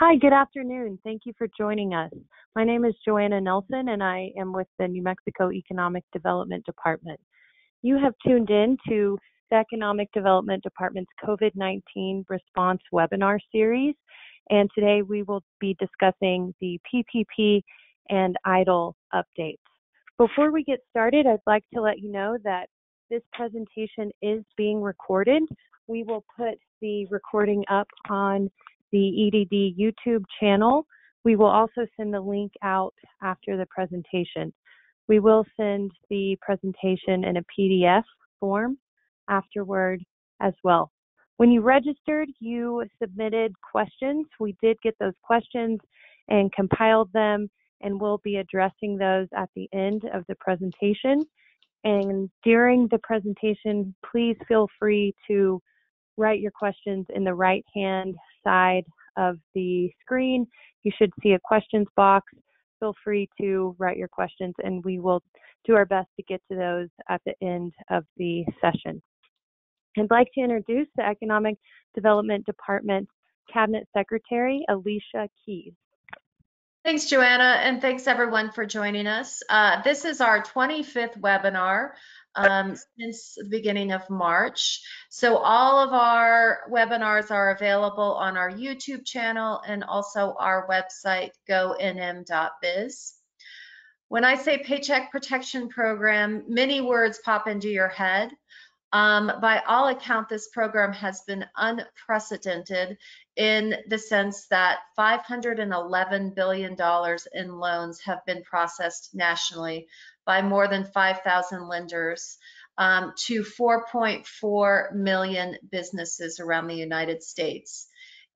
Hi, good afternoon. Thank you for joining us. My name is Joanna Nelson, and I am with the New Mexico Economic Development Department. You have tuned in to the Economic Development Department's COVID-19 response webinar series, and today we will be discussing the PPP and EIDL updates. Before we get started, I'd like to let you know that this presentation is being recorded. We will put the recording up on the EDD YouTube channel. We will also send the link out after the presentation. We will send the presentation in a PDF form afterward as well. When you registered, you submitted questions. We did get those questions and compiled them, and we'll be addressing those at the end of the presentation. And during the presentation, please feel free to write your questions in the right-hand side of the screen. You should see a questions box. Feel free to write your questions, and we will do our best to get to those at the end of the session. I'd like to introduce the Economic Development Department Cabinet Secretary, Alicia Keys. Thanks, Joanna, and thanks everyone for joining us. This is our 25th webinar since the beginning of March. So all of our webinars are available on our YouTube channel and also our website, gonm.biz. When I say Paycheck Protection Program, many words pop into your head. By all account, this program has been unprecedented in the sense that $511 billion in loans have been processed nationally by more than 5,000 lenders to 4.4 million businesses around the United States.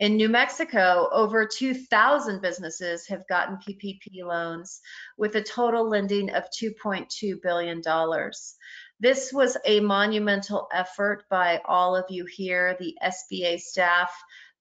In New Mexico, over 2,000 businesses have gotten PPP loans with a total lending of $2.2 billion. This was a monumental effort by all of you here, the SBA staff,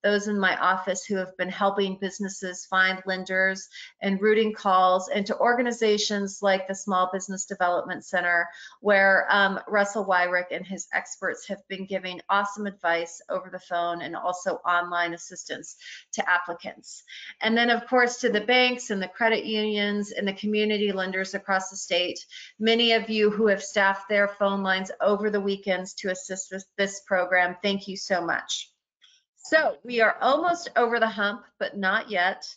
those in my office who have been helping businesses find lenders and routing calls, and to organizations like the Small Business Development Center, where Russel Wyrick and his experts have been giving awesome advice over the phone and also online assistance to applicants. And then, of course, to the banks and the credit unions and the community lenders across the state, many of you who have staffed their phone lines over the weekends to assist with this program, thank you so much. So we are almost over the hump, but not yet.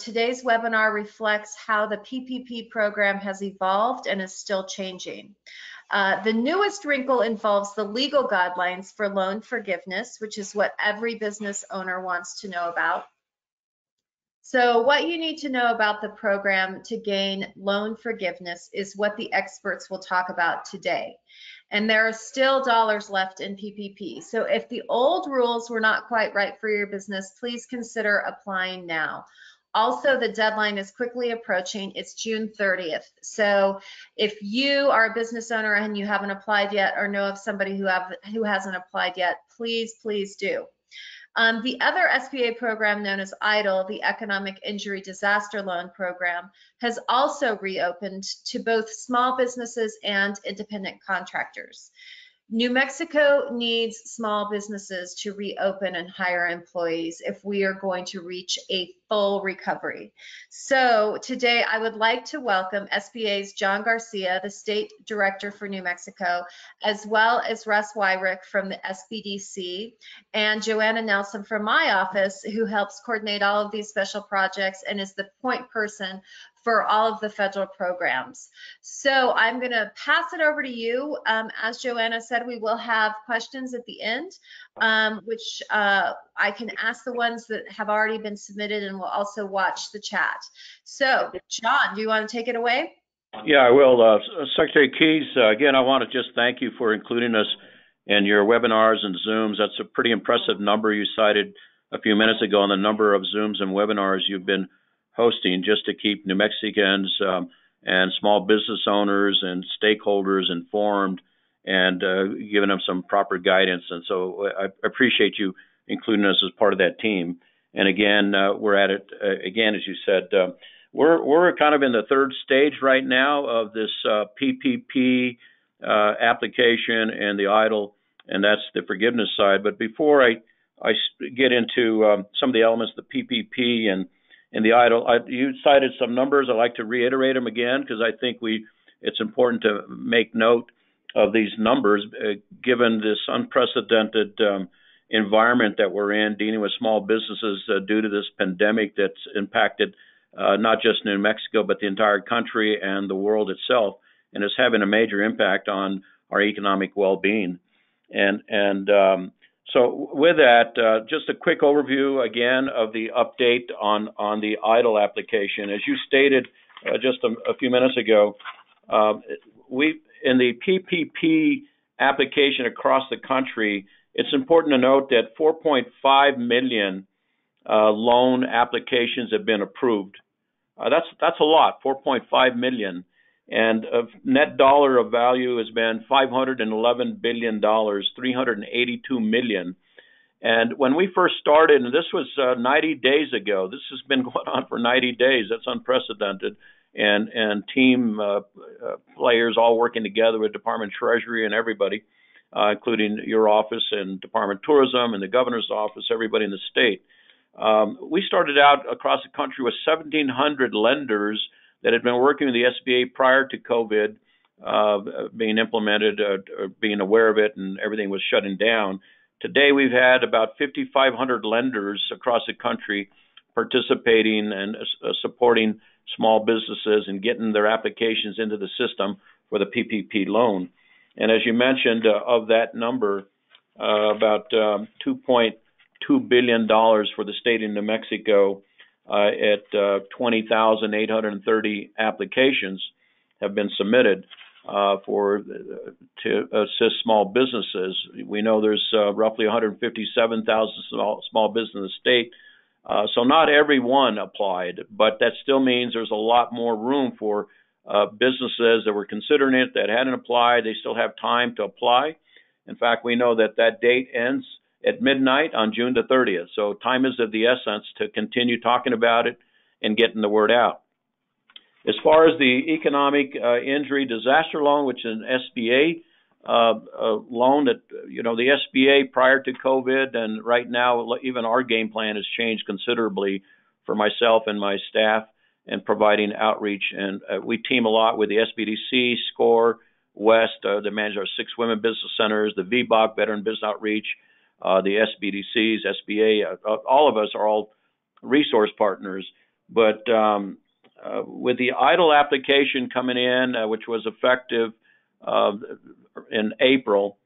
Today's webinar reflects how the PPP program has evolved and is still changing. The newest wrinkle involves the legal guidelines for loan forgiveness, which is what every business owner wants to know about. So what you need to know about the program to gain loan forgiveness is what the experts will talk about today. And there are still dollars left in PPP. So if the old rules were not quite right for your business, please consider applying now. Also, the deadline is quickly approaching. It's June 30th. So if you are a business owner and you haven't applied yet, or know of somebody who hasn't applied yet, please do. The other SBA program, known as EIDL, the Economic Injury Disaster Loan Program, has also reopened to both small businesses and independent contractors. New Mexico needs small businesses to reopen and hire employees if we are going to reach a full recovery. So today I would like to welcome SBA's John Garcia, the State Director for New Mexico, as well as Russ Wyrick from the SBDC, and Joanna Nelson from my office, who helps coordinate all of these special projects and is the point person for all of the federal programs. So I'm going to pass it over to you. As Joanna said, we will have questions at the end, which I can ask the ones that have already been submitted, and we'll also watch the chat. So John, do you want to take it away? Yeah, I will. Secretary Keys, again, I want to just thank you for including us in your webinars and Zooms. That's a pretty impressive number you cited a few minutes ago on the number of Zooms and webinars you've been hosting just to keep New Mexicans and small business owners and stakeholders informed and giving them some proper guidance. And so I appreciate you including us as part of that team. And again, we're at it again, as you said, we're kind of in the third stage right now of this PPP application and the EIDL, and that's the forgiveness side. But before I get into some of the elements, the PPP and the EIDL. You cited some numbers. I'd like to reiterate them again because I think it's important to make note of these numbers, given this unprecedented environment that we're in, dealing with small businesses due to this pandemic that's impacted not just New Mexico, but the entire country and the world itself, and is having a major impact on our economic well-being. So with that, just a quick overview again of the update on the EIDL application. As you stated just a few minutes ago, in the PPP application across the country, it's important to note that 4.5 million loan applications have been approved. That's a lot, 4.5 million. And net dollar of value has been $511 billion, $382 million. And when we first started, and this was 90 days ago, this has been going on for 90 days. That's unprecedented. And team players all working together with Department of Treasury and everybody, including your office and Department of Tourism and the governor's office, everybody in the state. We started out across the country with 1,700 lenders that had been working with the SBA prior to COVID being implemented, or being aware of it, and everything was shutting down. Today, we've had about 5,500 lenders across the country participating and supporting small businesses and getting their applications into the system for the PPP loan. And as you mentioned, of that number, about $2.2 billion for the state of New Mexico at 20,830 applications have been submitted to assist small businesses. We know there's roughly 157,000 small businesses in the state. So not everyone applied, but that still means there's a lot more room for businesses that were considering it that hadn't applied. They still have time to apply. In fact, we know that date ends at midnight on June the 30th. So time is of the essence to continue talking about it and getting the word out. As far as the economic injury disaster loan, which is an SBA loan that, the SBA prior to COVID and right now, even our game plan has changed considerably for myself and my staff in providing outreach. And we team a lot with the SBDC, SCORE, West, that manage our 6 women business centers, the VBOC, Veteran Business Outreach, the SBDCs, SBA, all of us are all resource partners. But with the EIDL application coming in, which was effective in April,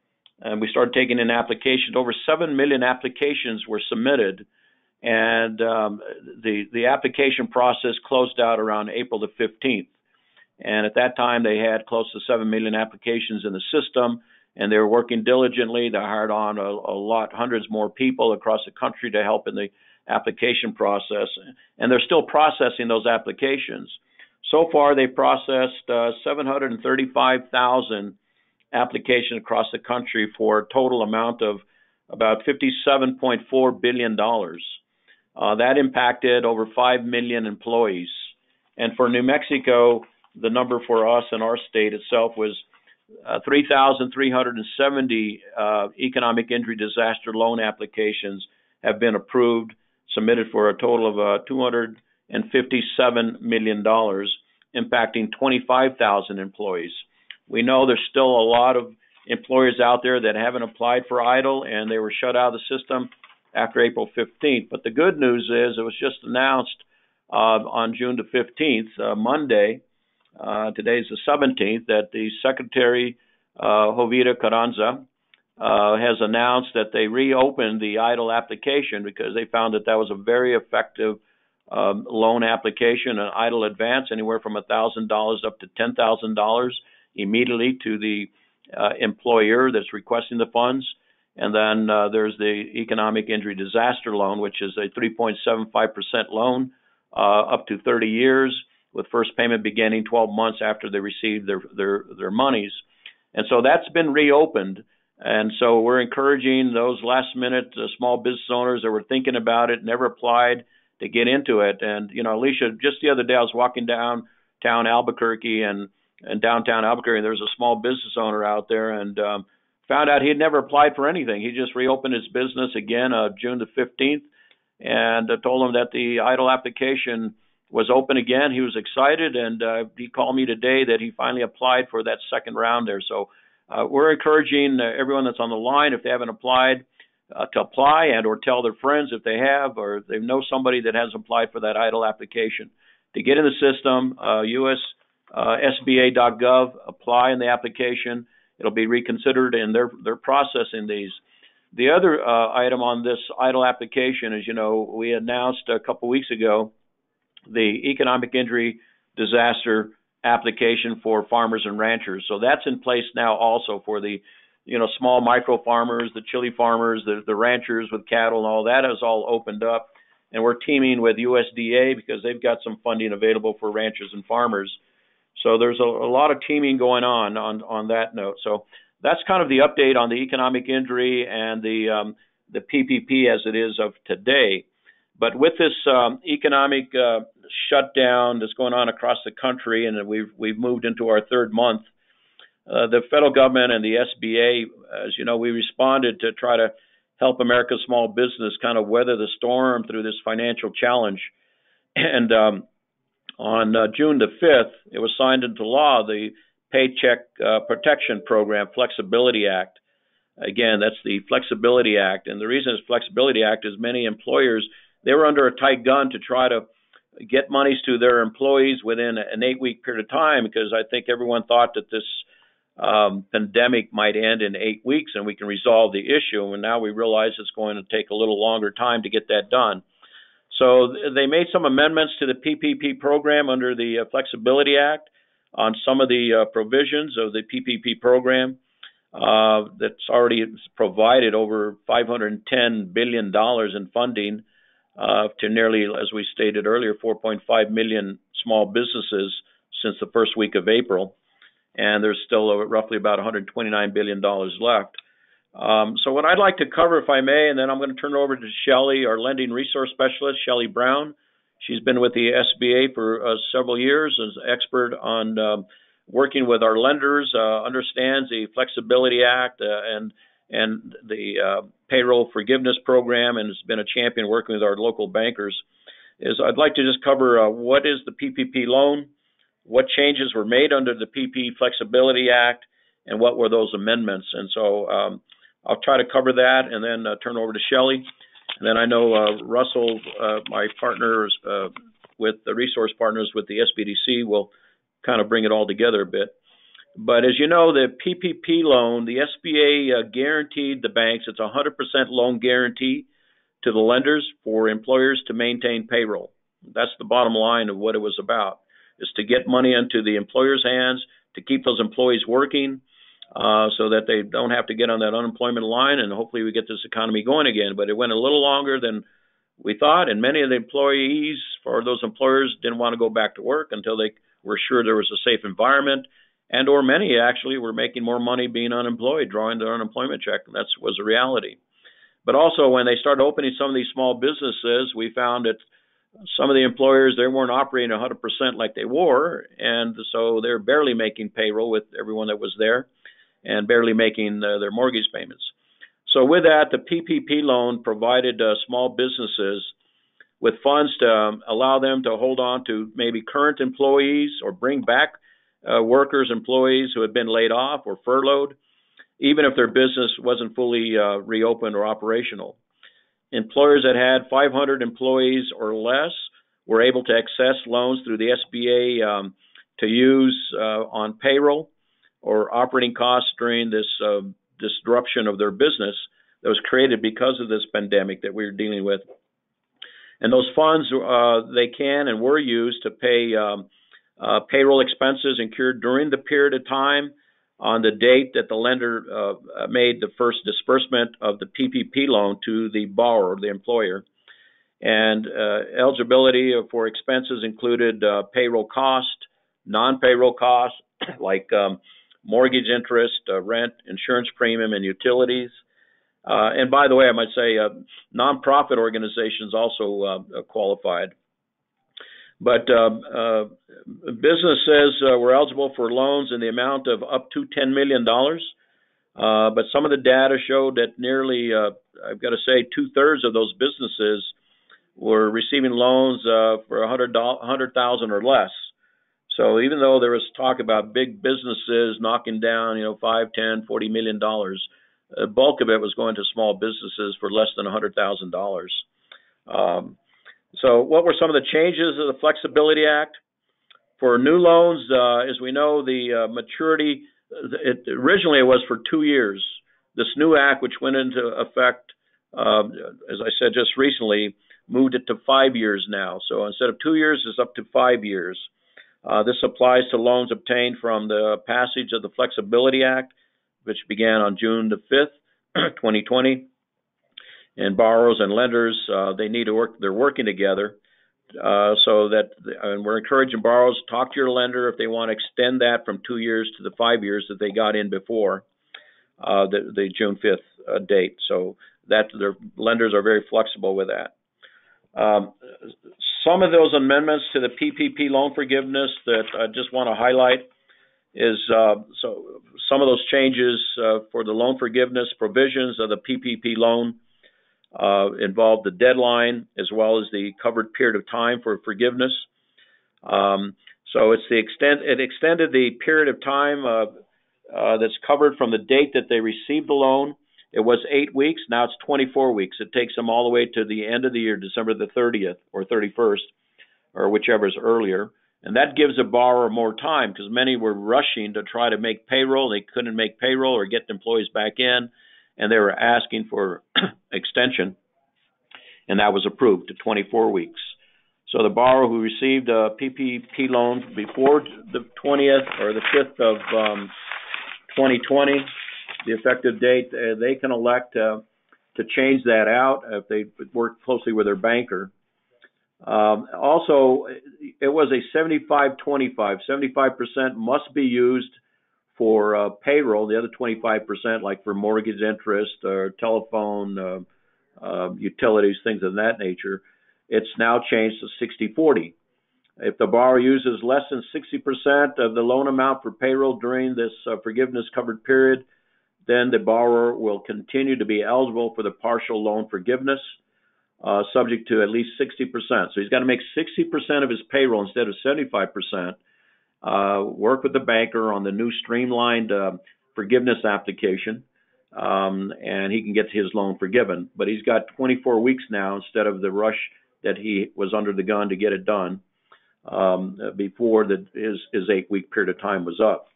and we started taking in applications, over 7 million applications were submitted. And the application process closed out around April the 15th. And at that time, they had close to 7 million applications in the system, and they were working diligently. They hired on hundreds more people across the country to help in the application process. And they're still processing those applications. So far, they processed 735,000 applications across the country for a total amount of about $57.4 billion. That impacted over 5 million employees. And for New Mexico, the number for us in our state itself was 3,370 economic injury disaster loan applications have been approved, submitted for a total of $257 million, impacting 25,000 employees. We know there's still a lot of employers out there that haven't applied for EIDL, and they were shut out of the system after April 15th. But the good news is it was just announced on June the 15th, Monday, today's the 17th, that the Secretary, Jovita Carranza, has announced that they reopened the EIDL application because they found that was a very effective loan application, an EIDL advance, anywhere from $1,000 up to $10,000 immediately to the employer that's requesting the funds. And then there's the economic injury disaster loan, which is a 3.75% loan up to 30 years, with first payment beginning 12 months after they receive their monies. And so that's been reopened. And so we're encouraging those last minute small business owners that were thinking about it, never applied, to get into it. And, Alicia, just the other day I was walking downtown Albuquerque and there's a small business owner out there, and found out he had never applied for anything. He just reopened his business again June the 15th, and told him that the EIDL application was open again. He was excited, and he called me today that he finally applied for that second round there. So we're encouraging everyone that's on the line, if they haven't applied, to apply, and or tell their friends if they have, or if they know somebody that has applied for that EIDL application, to get in the system, USSBA.gov, apply in the application. It'll be reconsidered, and they're processing these. The other item on this EIDL application is, we announced a couple weeks ago the economic injury disaster application for farmers and ranchers. So that's in place now also for the, small micro farmers, the chili farmers, the ranchers with cattle and all that is all opened up. And we're teaming with USDA because they've got some funding available for ranchers and farmers. So there's a lot of teaming going on that note. So that's kind of the update on the economic injury and the PPP as it is of today. But with this economic shutdown that's going on across the country, and we've moved into our third month, the federal government and the SBA, as you know, we responded to try to help America's small business kind of weather the storm through this financial challenge. And on June the 5th, it was signed into law, the Paycheck Protection Program Flexibility Act. Again, that's the Flexibility Act. And the reason it's Flexibility Act is many employers, they were under a tight gun to try to get monies to their employees within an 8-week period of time, because I think everyone thought that this pandemic might end in 8 weeks and we can resolve the issue. And now we realize it's going to take a little longer time to get that done. So they made some amendments to the PPP program under the Flexibility Act on some of the provisions of the PPP program that's already provided over $510 billion in funding to nearly, as we stated earlier, 4.5 million small businesses since the first week of April. And there's still roughly about $129 billion left. So what I'd like to cover, if I may, and then I'm going to turn it over to Shelley, our lending resource specialist, Shelley Brown. She's been with the SBA for several years, as an expert on working with our lenders, understands the Flexibility Act and the payroll forgiveness program, and has been a champion working with our local bankers. I'd like to just cover what is the PPP loan, what changes were made under the PP Flexibility Act, and what were those amendments. And so I'll try to cover that and then turn over to Shelley. And then I know Russel, my partners with the resource partners with the SBDC, will kind of bring it all together a bit. But as you know, the PPP loan, the SBA guaranteed the banks, it's a 100% loan guarantee to the lenders for employers to maintain payroll. That's the bottom line of what it was about, is to get money into the employer's hands, to keep those employees working, so that they don't have to get on that unemployment line, and hopefully we get this economy going again. But it went a little longer than we thought, and many of the employees for those employers didn't want to go back to work until they were sure there was a safe environment, and or many actually were making more money being unemployed, drawing their unemployment check, and that was a reality. But also when they started opening some of these small businesses, we found that some of the employers, they weren't operating 100% like they were, and so they're barely making payroll with everyone that was there, and barely making their mortgage payments. So with that, the PPP loan provided small businesses with funds to allow them to hold on to maybe current employees or bring back workers, employees who had been laid off or furloughed, even if their business wasn't fully reopened or operational. Employers that had 500 employees or less were able to access loans through the SBA to use on payroll or operating costs during this disruption of their business that was created because of this pandemic that we were dealing with. And those funds, they can and were used to pay payroll expenses incurred during the period of time on the date that the lender made the first disbursement of the PPP loan to the borrower, the employer. And eligibility for expenses included payroll cost, non-payroll costs like mortgage interest, rent, insurance premium, and utilities. And by the way, I might say nonprofit organizations also qualified. But businesses were eligible for loans in the amount of up to $10 million But some of the data showed that nearly, I've got to say, 2/3 of those businesses were receiving loans for $100,000 or less. So even though there was talk about big businesses knocking down, $5, $10, $40 million, the bulk of it was going to small businesses for less than $100,000. So what were some of the changes of the Flexibility Act? For new loans, as we know, the maturity, originally it was for 2 years. This new act, which went into effect, as I said just recently, moved it to 5 years now. So instead of 2 years, it's up to 5 years. This applies to loans obtained from the passage of the Flexibility Act, which began on June the 5th, 2020. And borrowers and lenders, they need to work, they're working together. So that, and we're encouraging borrowers to talk to your lender if they want to extend that from 2 years to the 5 years that they got in before the June 5th date. So that their lenders are very flexible with that. Some of those amendments to the PPP loan forgiveness that I just want to highlight is so some of those changes for the loan forgiveness provisions of the PPP loan involve the deadline as well as the covered period of time for forgiveness. So it's it extended the period of time that's covered from the date that they received the loan. It was 8 weeks. Now it's 24 weeks. It takes them all the way to the end of the year, December the 30th or 31st, or whichever is earlier. And that gives a borrower more time because many were rushing to try to make payroll. They couldn't make payroll or get the employees back in, and they were asking for extension, and that was approved to 24 weeks. So the borrower who received a PPP loan before the 20th or the 5th of 2020, the effective date, they can elect to change that out if they work closely with their banker. Also, it was a 75-25. 75% must be used for payroll. The other 25%, like for mortgage interest or telephone, utilities, things of that nature, it's now changed to 60-40. If the borrower uses less than 60% of the loan amount for payroll during this forgiveness covered period, then the borrower will continue to be eligible for the partial loan forgiveness, subject to at least 60%. So he's got to make 60% of his payroll instead of 75%. Work with the banker on the new streamlined forgiveness application, and he can get his loan forgiven. But he's got 24 weeks now instead of the rush that he was under the gun to get it done before his 8-week period of time was up.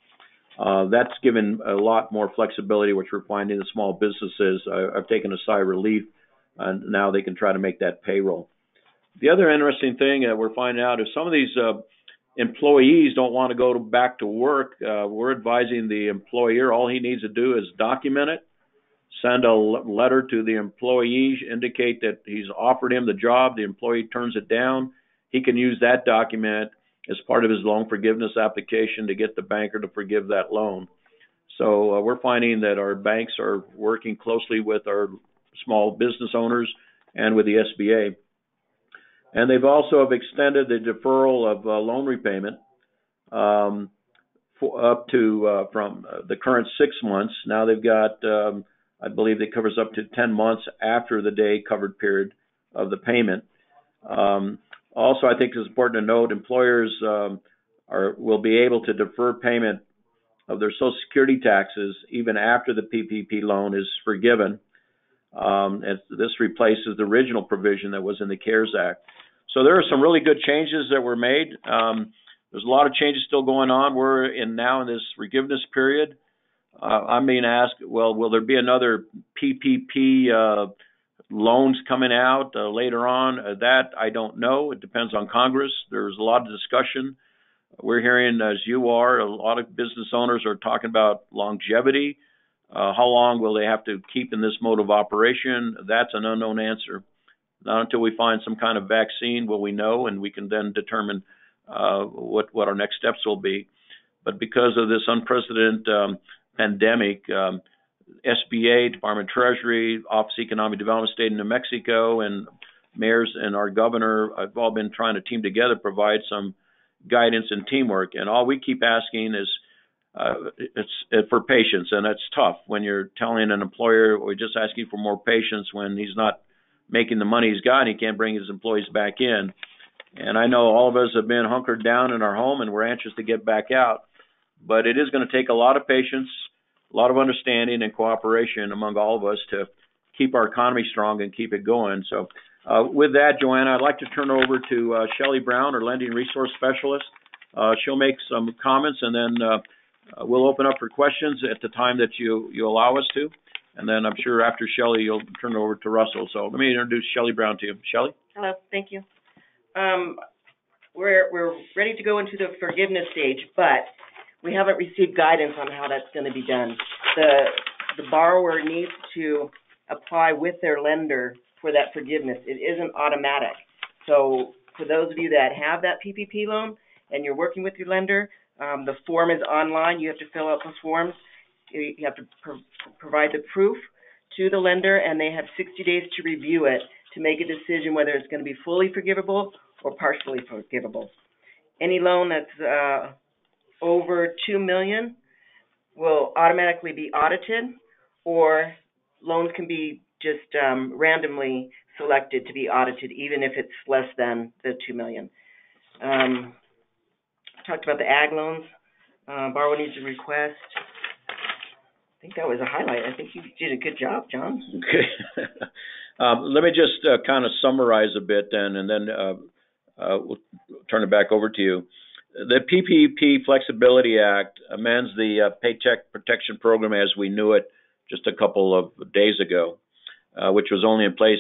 That's given a lot more flexibility, which we're finding the small businesses have taken a sigh of relief, and now they can try to make that payroll. The other interesting thing we're finding out is some of these employees don't want to go back to work. We're advising the employer all he needs to do is document it, send a letter to the employee, indicate that he's offered him the job. The employee turns it down. He can use that document as part of his loan forgiveness application to get the banker to forgive that loan. So we're finding that our banks are working closely with our small business owners and with the SBA. And they've also have extended the deferral of loan repayment up to from the current 6 months. Now they've got, I believe it covers up to 10 months after the day covered period of the payment. Also, I think it's important to note employers will be able to defer payment of their Social Security taxes even after the PPP loan is forgiven. And this replaces the original provision that was in the CARES Act. So there are some really good changes that were made. There's a lot of changes still going on. We're now in this forgiveness period. I'm being asked, well, will there be another PPP loans coming out later on? That I don't know. It depends on Congress. There's a lot of discussion. We're hearing, as you are, a lot of business owners are talking about longevity. How long will they have to keep in this mode of operation? That's an unknown answer. Not until we find some kind of vaccine will we know, and we can then determine what our next steps will be. But because of this unprecedented pandemic, SBA, Department of Treasury, Office of Economic Development, State of New Mexico, and mayors and our governor have all been trying to team together, provide some guidance and teamwork. And all we keep asking is it's for patience, and it's tough when you're telling an employer, we're just asking for more patience when he's not making the money he's got and he can't bring his employees back in. And I know all of us have been hunkered down in our home and we're anxious to get back out, but it is going to take a lot of patience, a lot of understanding and cooperation among all of us to keep our economy strong and keep it going. So with that, Joanna, I'd like to turn over to Shelley Brown, our Lending Resource Specialist. She'll make some comments, and then we'll open up for questions at the time that you allow us to. And then I'm sure after Shelley, you'll turn it over to Russell. So let me introduce Shelley Brown to you. Shelley? Hello, thank you. We're ready to go into the forgiveness stage, but we haven't received guidance on how that's going to be done. The borrower needs to apply with their lender for that forgiveness. It isn't automatic. So for those of you that have that PPP loan and you're working with your lender, the form is online. You have to fill out the forms. You have to provide the proof to the lender, and they have 60 days to review it to make a decision whether it's going to be fully forgivable or partially forgivable. Any loan that's over $2 million will automatically be audited, or loans can be just randomly selected to be audited, even if it's less than the $2 million. I talked about the ag loans. Borrower needs a request. I think that was a highlight. I think you did a good job, John. Okay. Let me just kind of summarize a bit then, and then we'll turn it back over to you. The PPP Flexibility Act amends the Paycheck Protection Program as we knew it just a couple of days ago, which was only in place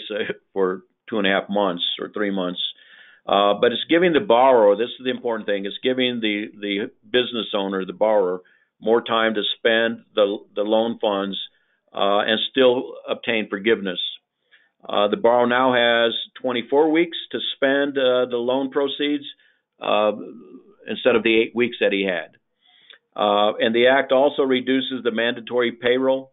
for 2.5 months or 3 months. But it's giving the borrower, this is the important thing, it's giving the business owner, the borrower, more time to spend the loan funds and still obtain forgiveness. The borrower now has 24 weeks to spend the loan proceeds instead of the 8 weeks that he had. And the Act also reduces the mandatory payroll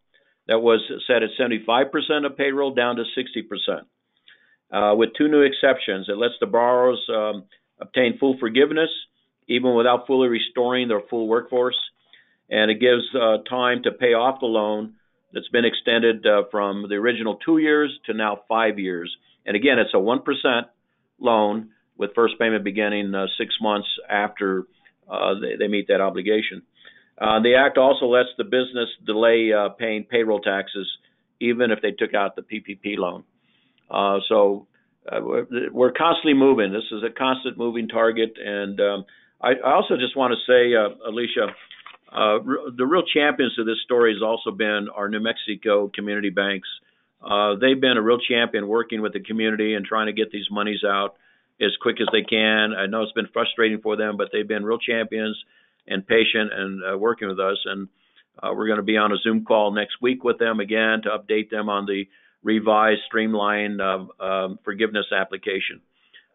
that was set at 75% of payroll down to 60%. With 2 new exceptions, it lets the borrowers obtain full forgiveness even without fully restoring their full workforce. And it gives time to pay off the loan that's been extended from the original 2 years to now 5 years. And again, it's a 1% loan with first payment beginning 6 months after they meet that obligation. The Act also lets the business delay paying payroll taxes even if they took out the PPP loan. So we're constantly moving. This is a constant moving target. And I also just want to say, Alicia, the real champions of this story has also been our New Mexico community banks. They've been a real champion working with the community and trying to get these monies out as quick as they can. I know it's been frustrating for them, but they've been real champions and patient and working with us. And we're going to be on a Zoom call next week with them again to update them on the revised, streamlined forgiveness application.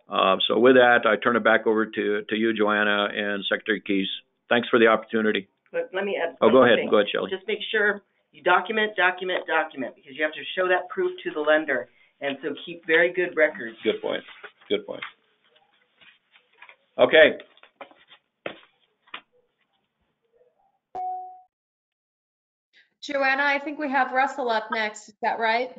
So with that, I turn it back over to you, Joanna, and Secretary Keys. Thanks for the opportunity. But let me add. Oh, go ahead. Go ahead, Shelley. Just make sure you document, because you have to show that proof to the lender. And so keep very good records. Good point. Good point. Okay. Joanna, I think we have Russell up next. Is that right?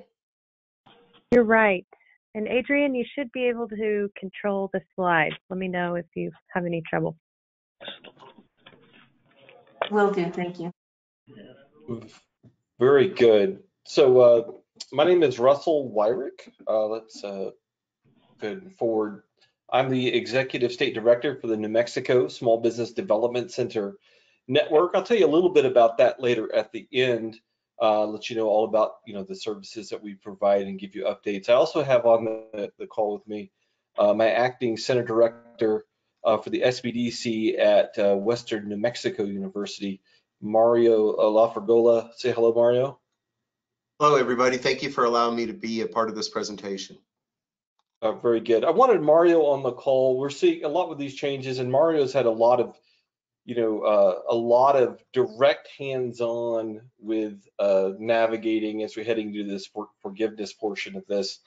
You're right. And Adrian, you should be able to control the slides. Let me know if you have any trouble. Will do, thank you. Very good. So my name is Russel Wyrick. Let's go forward. I'm the Executive State Director for the New Mexico Small Business Development Center Network. I'll tell you a little bit about that later at the end. Let you know all about the services that we provide and give you updates. I also have on the call with me my acting Center Director for the SBDC at Western New Mexico University, Mario LaFregola. Say hello, Mario. Hello, everybody. Thank you for allowing me to be a part of this presentation. Very good. I wanted Mario on the call. We're seeing a lot with these changes, and Mario's had a lot of, direct hands-on with navigating as we're heading to this forgiveness portion of this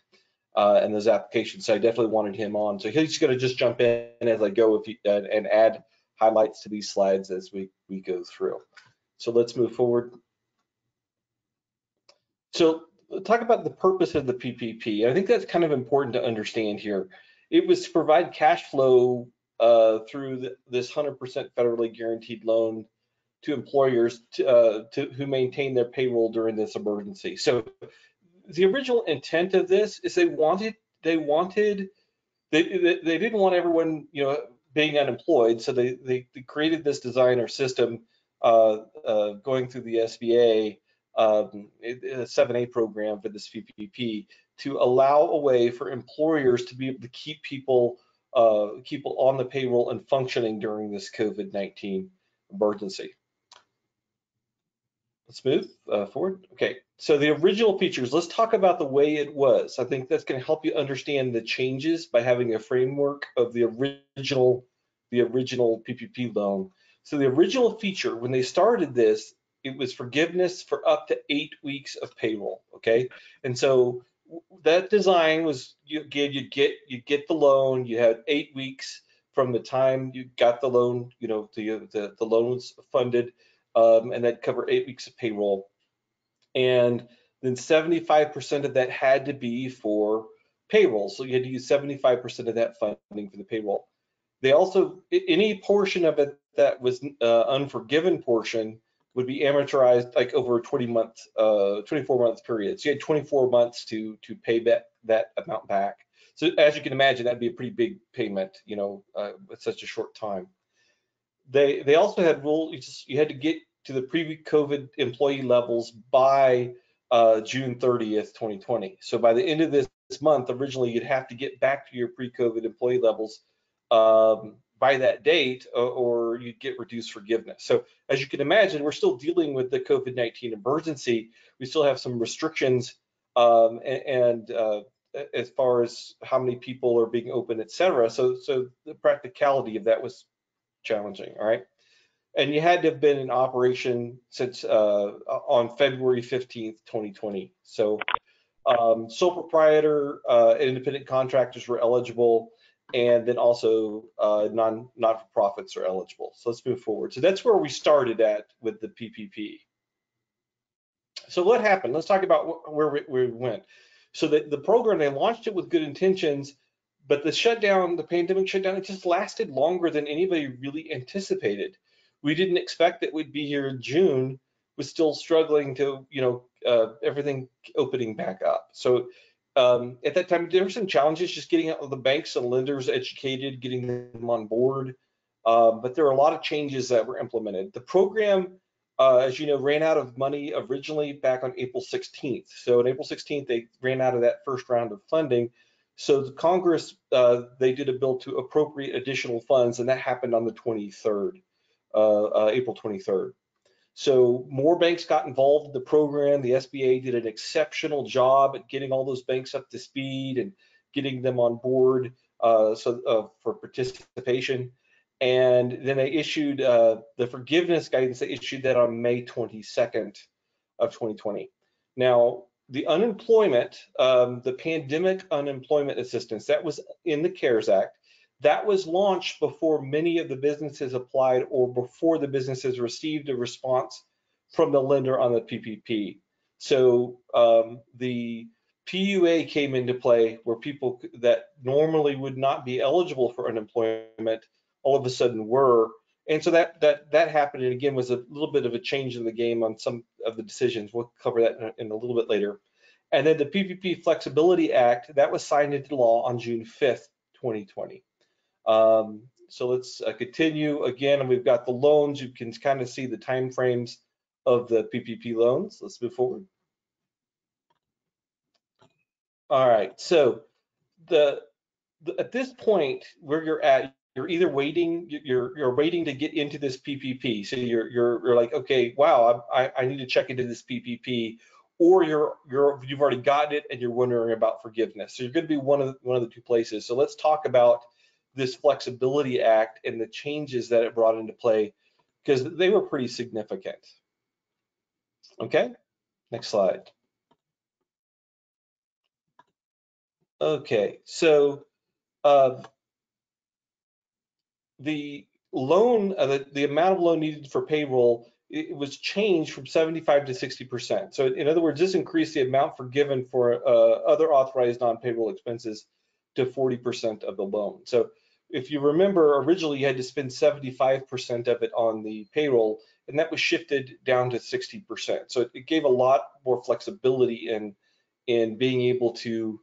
and those applications. So I definitely wanted him on. So he's going to just jump in as I go and add highlights to these slides as we go through. So let's move forward. So talk about the purpose of the PPP. I think that's kind of important to understand here. It was to provide cash flow through this 100% federally guaranteed loan to employers who maintain their payroll during this emergency. So the original intent of this is they didn't want everyone, being unemployed. So they created this design or system going through the SBA, a 7A program for this PPP, to allow a way for employers to be able to keep people on the payroll and functioning during this COVID-19 emergency. Let's move forward. Okay, so the original features, let's talk about the way it was. I think that's going to help you understand the changes by having a framework of the original PPP loan. So the original feature, when they started this, it was forgiveness for up to 8 weeks of payroll, okay? And so that design was, you'd get the loan, you had 8 weeks from the time you got the loan, the loan was funded, and that'd cover 8 weeks of payroll. And then 75% of that had to be for payroll. So you had to use 75% of that funding for the payroll. They also, any portion of it that was unforgiven portion would be amortized like over a 24-month period. So you had 24 months to pay that amount back. So as you can imagine, that'd be a pretty big payment, with such a short time. They also had rules. You had to get to the pre-COVID employee levels by June 30th, 2020. So by the end of this month, originally you'd have to get back to your pre-COVID employee levels by that date, or you'd get reduced forgiveness. So as you can imagine, we're still dealing with the COVID-19 emergency. We still have some restrictions and as far as how many people are being open, et cetera. So the practicality of that was challenging, all right? And you had to have been in operation since on February 15th, 2020. So sole proprietor, independent contractors were eligible, and then also not-for-profits are eligible. So let's move forward. So that's where we started at with the PPP. So what happened? Let's talk about where we went. So the program, they launched it with good intentions, but the pandemic shutdown, it just lasted longer than anybody really anticipated. We didn't expect that we'd be here in June, was still struggling to, everything opening back up. So at that time, there were some challenges just getting out of the banks and lenders educated, getting them on board. But there were a lot of changes that were implemented. The program, as you know, ran out of money originally back on April 16th. So on April 16th, they ran out of that first round of funding. So the Congress, they did a bill to appropriate additional funds, and that happened on the 23rd, April 23rd. So more banks got involved in the program. The SBA did an exceptional job at getting all those banks up to speed and getting them on board for participation. And then they issued the forgiveness guidance. They issued that on May 22nd of 2020. Now, the unemployment, the pandemic unemployment assistance, that was in the CARES Act. That was launched before many of the businesses applied or before the businesses received a response from the lender on the PPP. So the PUA came into play where people that normally would not be eligible for unemployment all of a sudden were. And so that happened, and again, was a little bit of a change in the game on some of the decisions. We'll cover that in a little bit later. And then the PPP Flexibility Act, that was signed into law on June 5th, 2020. So let's continue again, and we've got the loans. You can kind of see the time frames of the PPP loans. Let's move forward. All right, so at this point where you're at, you're either waiting, you're waiting to get into this PPP. So you're like, okay, wow, I need to check into this PPP, or you've already gotten it and you're wondering about forgiveness. So you're going to be one of the two places. So let's talk about this Flexibility Act and the changes that it brought into play, because they were pretty significant. Okay, next slide. Okay, so the loan, the amount of loan needed for payroll, it was changed from 75 to 60%. So in other words, this increased the amount forgiven for other authorized non-payroll expenses to 40% of the loan. So if you remember, originally you had to spend 75% of it on the payroll, and that was shifted down to 60%. So it gave a lot more flexibility in being able to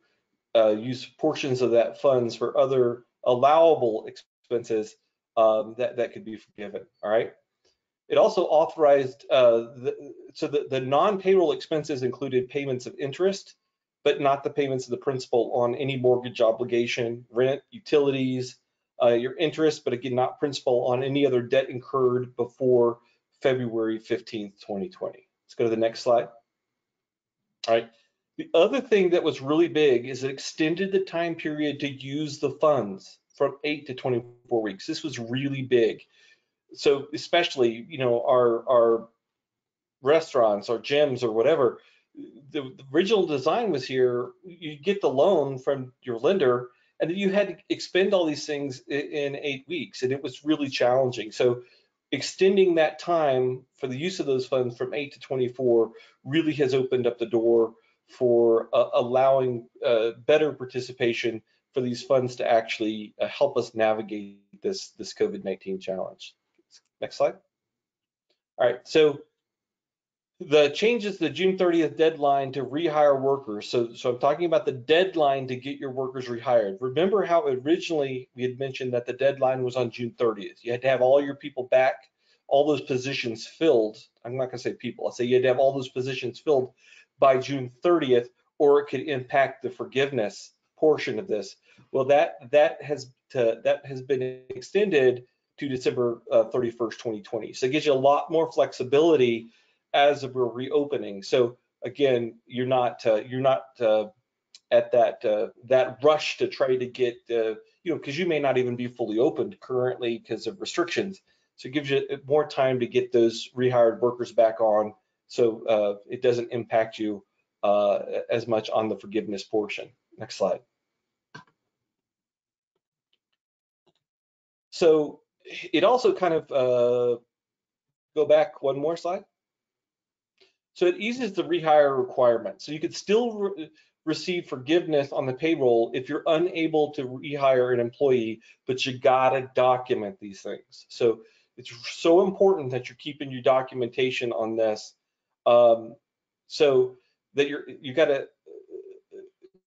use portions of that funds for other allowable expenses that could be forgiven. All right. It also authorized the non-payroll expenses included payments of interest, but not the payments of the principal on any mortgage obligation, rent, utilities, your interest, but again, not principal on any other debt incurred before February 15th, 2020. Let's go to the next slide. All right. The other thing that was really big is it extended the time period to use the funds from 8 to 24 weeks. This was really big. So especially, you know, our restaurants or gyms or whatever, the original design was here, you get the loan from your lender and then you had to expend all these things in 8 weeks, and it was really challenging. So extending that time for the use of those funds from 8 to 24 really has opened up the door for allowing better participation for these funds to actually help us navigate this COVID-19 challenge. Next slide. All right, so the changes to the June 30th deadline to rehire workers. So I'm talking about the deadline to get your workers rehired. Remember how originally we had mentioned that the deadline was on June 30th. You had to have all your people back, all those positions filled. I'm not gonna say people, I'll say you had to have all those positions filled by June 30th, or it could impact the forgiveness portion of this. Well, that has been extended to December 31st, 2020. So it gives you a lot more flexibility as we're reopening. So again, you're not at that rush to try to get because you may not even be fully opened currently because of restrictions. So it gives you more time to get those rehired workers back on, so it doesn't impact you as much on the forgiveness portion. Next slide. So it also kind of go back one more slide. So it eases the rehire requirement. So you could still receive forgiveness on the payroll if you're unable to rehire an employee, but you gotta document these things. So it's so important that you're keeping your documentation on this, so that you gotta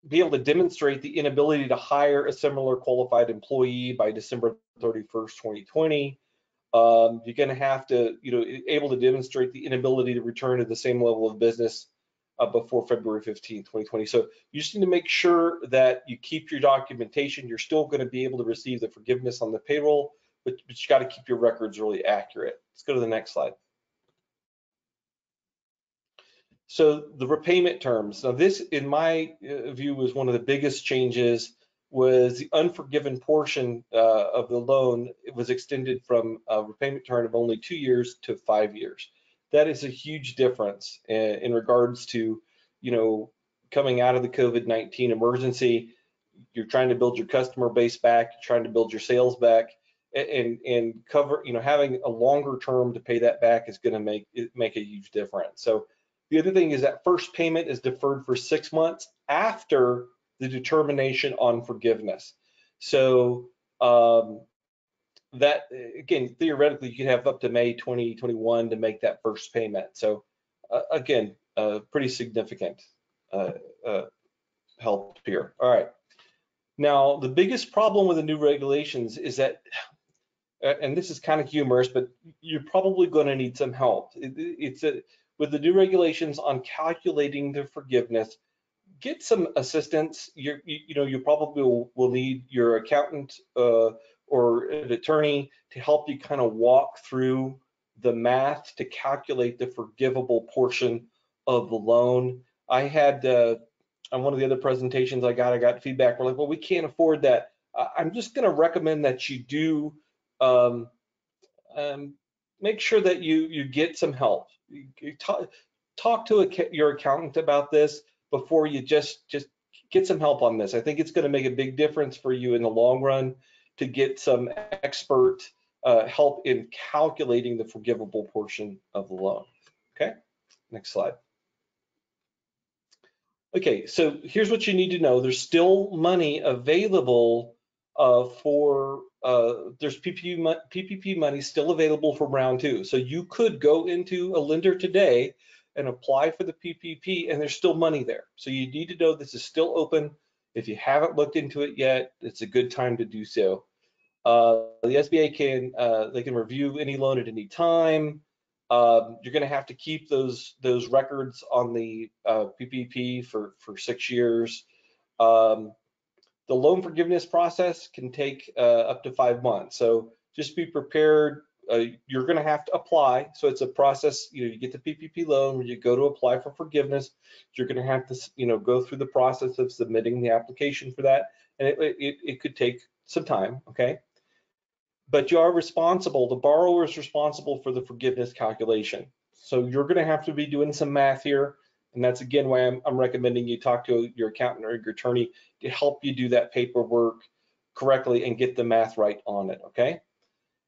be able to demonstrate the inability to hire a similar qualified employee by December 31st, 2020. You're going to have to, able to demonstrate the inability to return to the same level of business before February 15th, 2020. So you just need to make sure that you keep your documentation. You're still going to be able to receive the forgiveness on the payroll, but you got to keep your records really accurate. Let's go to the next slide. So the repayment terms. Now this, in my view, was one of the biggest changes. Was the unforgiven portion of the loan, it was extended from a repayment term of only 2 years to 5 years. That is a huge difference in regards to, coming out of the COVID-19 emergency. You're trying to build your customer base back, you're trying to build your sales back, and cover, having a longer term to pay that back is going to make a huge difference. So the other thing is that first payment is deferred for 6 months after the determination on forgiveness. So that, again, theoretically, you could have up to May 2021 to make that first payment. So again, pretty significant help here. All right. Now, the biggest problem with the new regulations is that, and this is kind of humorous, but you're probably going to need some help. With the new regulations on calculating the forgiveness, get some assistance. You probably will need your accountant or an attorney to help you kind of walk through the math to calculate the forgivable portion of the loan. I had on one of the other presentations I got feedback. We're like, well, we can't afford that. I'm just going to recommend that you do make sure that you get some help. You talk to your accountant about this before you just get some help on this. I think it's going to make a big difference for you in the long run to get some expert help in calculating the forgivable portion of the loan. Okay, next slide. Okay, so here's what you need to know. There's still money available there's PPP money still available for round 2. So you could go into a lender today and apply for the PPP, and there's still money there. So you need to know this is still open. If you haven't looked into it yet, it's a good time to do so. The SBA can review any loan at any time. You're going to have to keep those records on the PPP for 6 years. The loan forgiveness process can take up to 5 months. So just be prepared. You're going to have to apply. So it's a process. You get the PPP loan, when you go to apply for forgiveness, you're going to have to go through the process of submitting the application for that, and it could take some time. Okay. But you are responsible, the borrower is responsible for the forgiveness calculation. So you're going to have to be doing some math here. And that's again why I'm recommending you talk to your accountant or your attorney to help you do that paperwork correctly and get the math right on it, okay?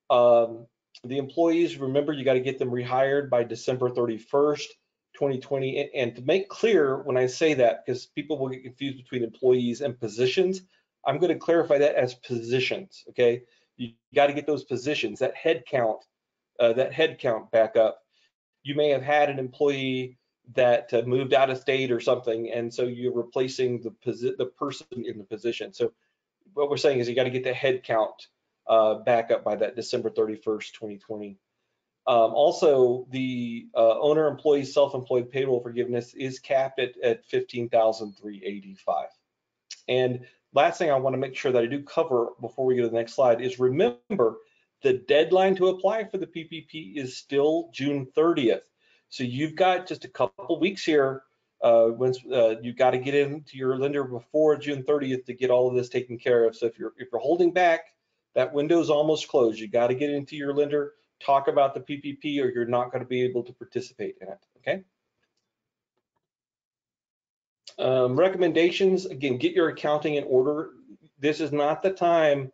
The employees, remember, you got to get them rehired by December 31st, 2020. And to make clear when I say that, because people will get confused between employees and positions, I'm going to clarify that as positions, okay? You got to get those positions, that head count back up. You may have had an employee that moved out of state or something, and so you're replacing the person in the position. So what we're saying is you got to get the head count back up by that December 31st, 2020. Also, the owner-employee self-employed payroll forgiveness is capped at $15,385. And last thing I want to make sure that I do cover before we go to the next slide is remember the deadline to apply for the PPP is still June 30th. So you've got just a couple weeks here. You've got to get into your lender before June 30th to get all of this taken care of. So if you're holding back, that window is almost closed. You got to get into your lender, talk about the PPP, or you're not going to be able to participate in it. Okay. Recommendations, again, get your accounting in order. This is not the time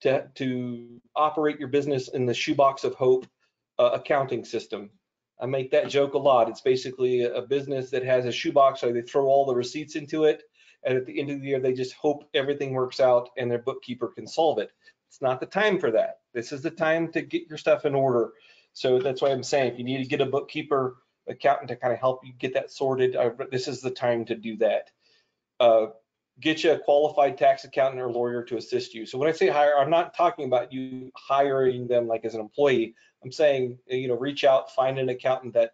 to operate your business in the shoebox of hope accounting system. I make that joke a lot. It's basically a business that has a shoebox, so they throw all the receipts into it, and at the end of the year, they just hope everything works out and their bookkeeper can solve it. It's not the time for that. This is the time to get your stuff in order. So that's why I'm saying if you need to get a bookkeeper, accountant to kind of help you get that sorted, this is the time to do that. Get you a qualified tax accountant or lawyer to assist you. So when I say hire, I'm not talking about you hiring them like as an employee. I'm saying, reach out, find an accountant that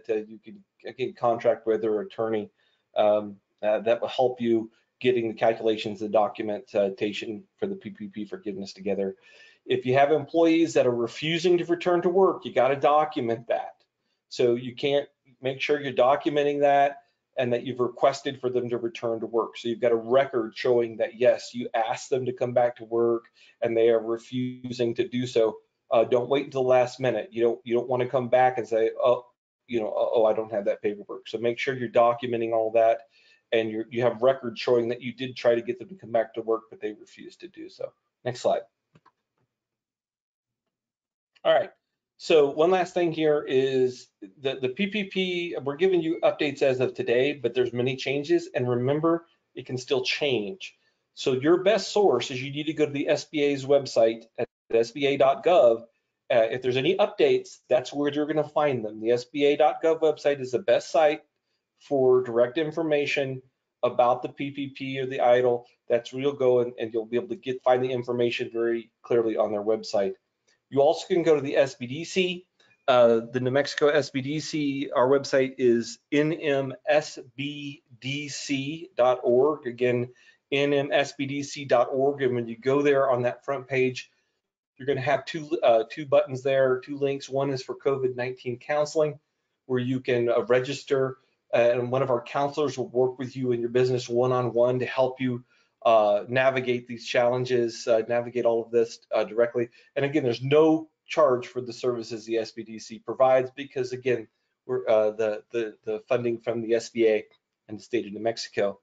you can again contract with, or attorney that will help you getting the calculations, the documentation for the PPP forgiveness together. If you have employees that are refusing to return to work, you got to document that. So you can't make sure you're documenting that and that you've requested for them to return to work. So you've got a record showing that, yes, you asked them to come back to work and they are refusing to do so. Don't wait until the last minute. You don't want to come back and say, oh, I don't have that paperwork. So make sure you're documenting all that and you have records showing that you did try to get them to come back to work, but they refused to do so. Next slide. All right. So one last thing here is the PPP, we're giving you updates as of today, but there's many changes. And remember, it can still change. So your best source is you need to go to the SBA's website at sba.gov. If there's any updates, that's where you're going to find them. The sba.gov website is the best site for direct information about the PPP or the EIDL. That's where you'll go and you'll be able to find the information very clearly on their website. You also can go to the SBDC, the New Mexico SBDC. Our website is nmsbdc.org. Again, nmsbdc.org. And when you go there on that front page, you're going to have two buttons there, two links. One is for COVID-19 counseling, where you can register, and one of our counselors will work with you in your business one-on-one to help you navigate these challenges, navigate all of this directly. And again, there's no charge for the services the SBDC provides because again, we're the funding from the SBA and the state of New Mexico.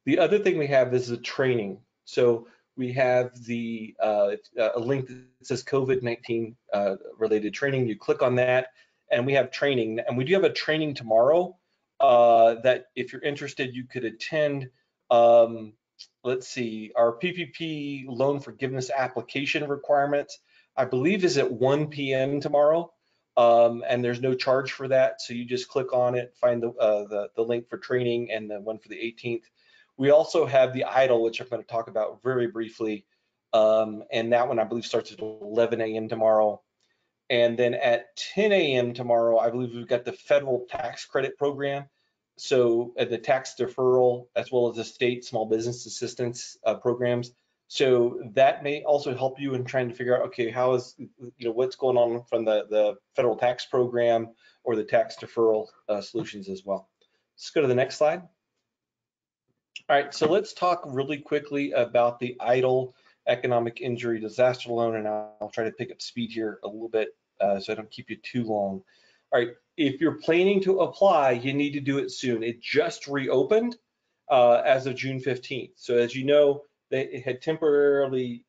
The other thing we have is the training. So We have a link that says COVID-19 related training. You click on that, and we have training. And we do have a training tomorrow that if you're interested, you could attend. Let's see, our PPP loan forgiveness application requirements, I believe, is at 1 p.m. tomorrow. And there's no charge for that. So you just click on it, find the link for training and the one for the 18th. We also have the EIDL, which I'm going to talk about very briefly. And that one, I believe, starts at 11 a.m. tomorrow. And then at 10 a.m. tomorrow, I believe we've got the federal tax credit program. So the tax deferral, as well as the state small business assistance programs. So that may also help you in trying to figure out, okay, how is, what's going on from the federal tax program or the tax deferral solutions as well. Let's go to the next slide. All right, so let's talk really quickly about the EIDL economic injury disaster loan, and I'll try to pick up speed here a little bit so I don't keep you too long. All right, if you're planning to apply, you need to do it soon. It just reopened as of June 15th. So as you know, they had temporarily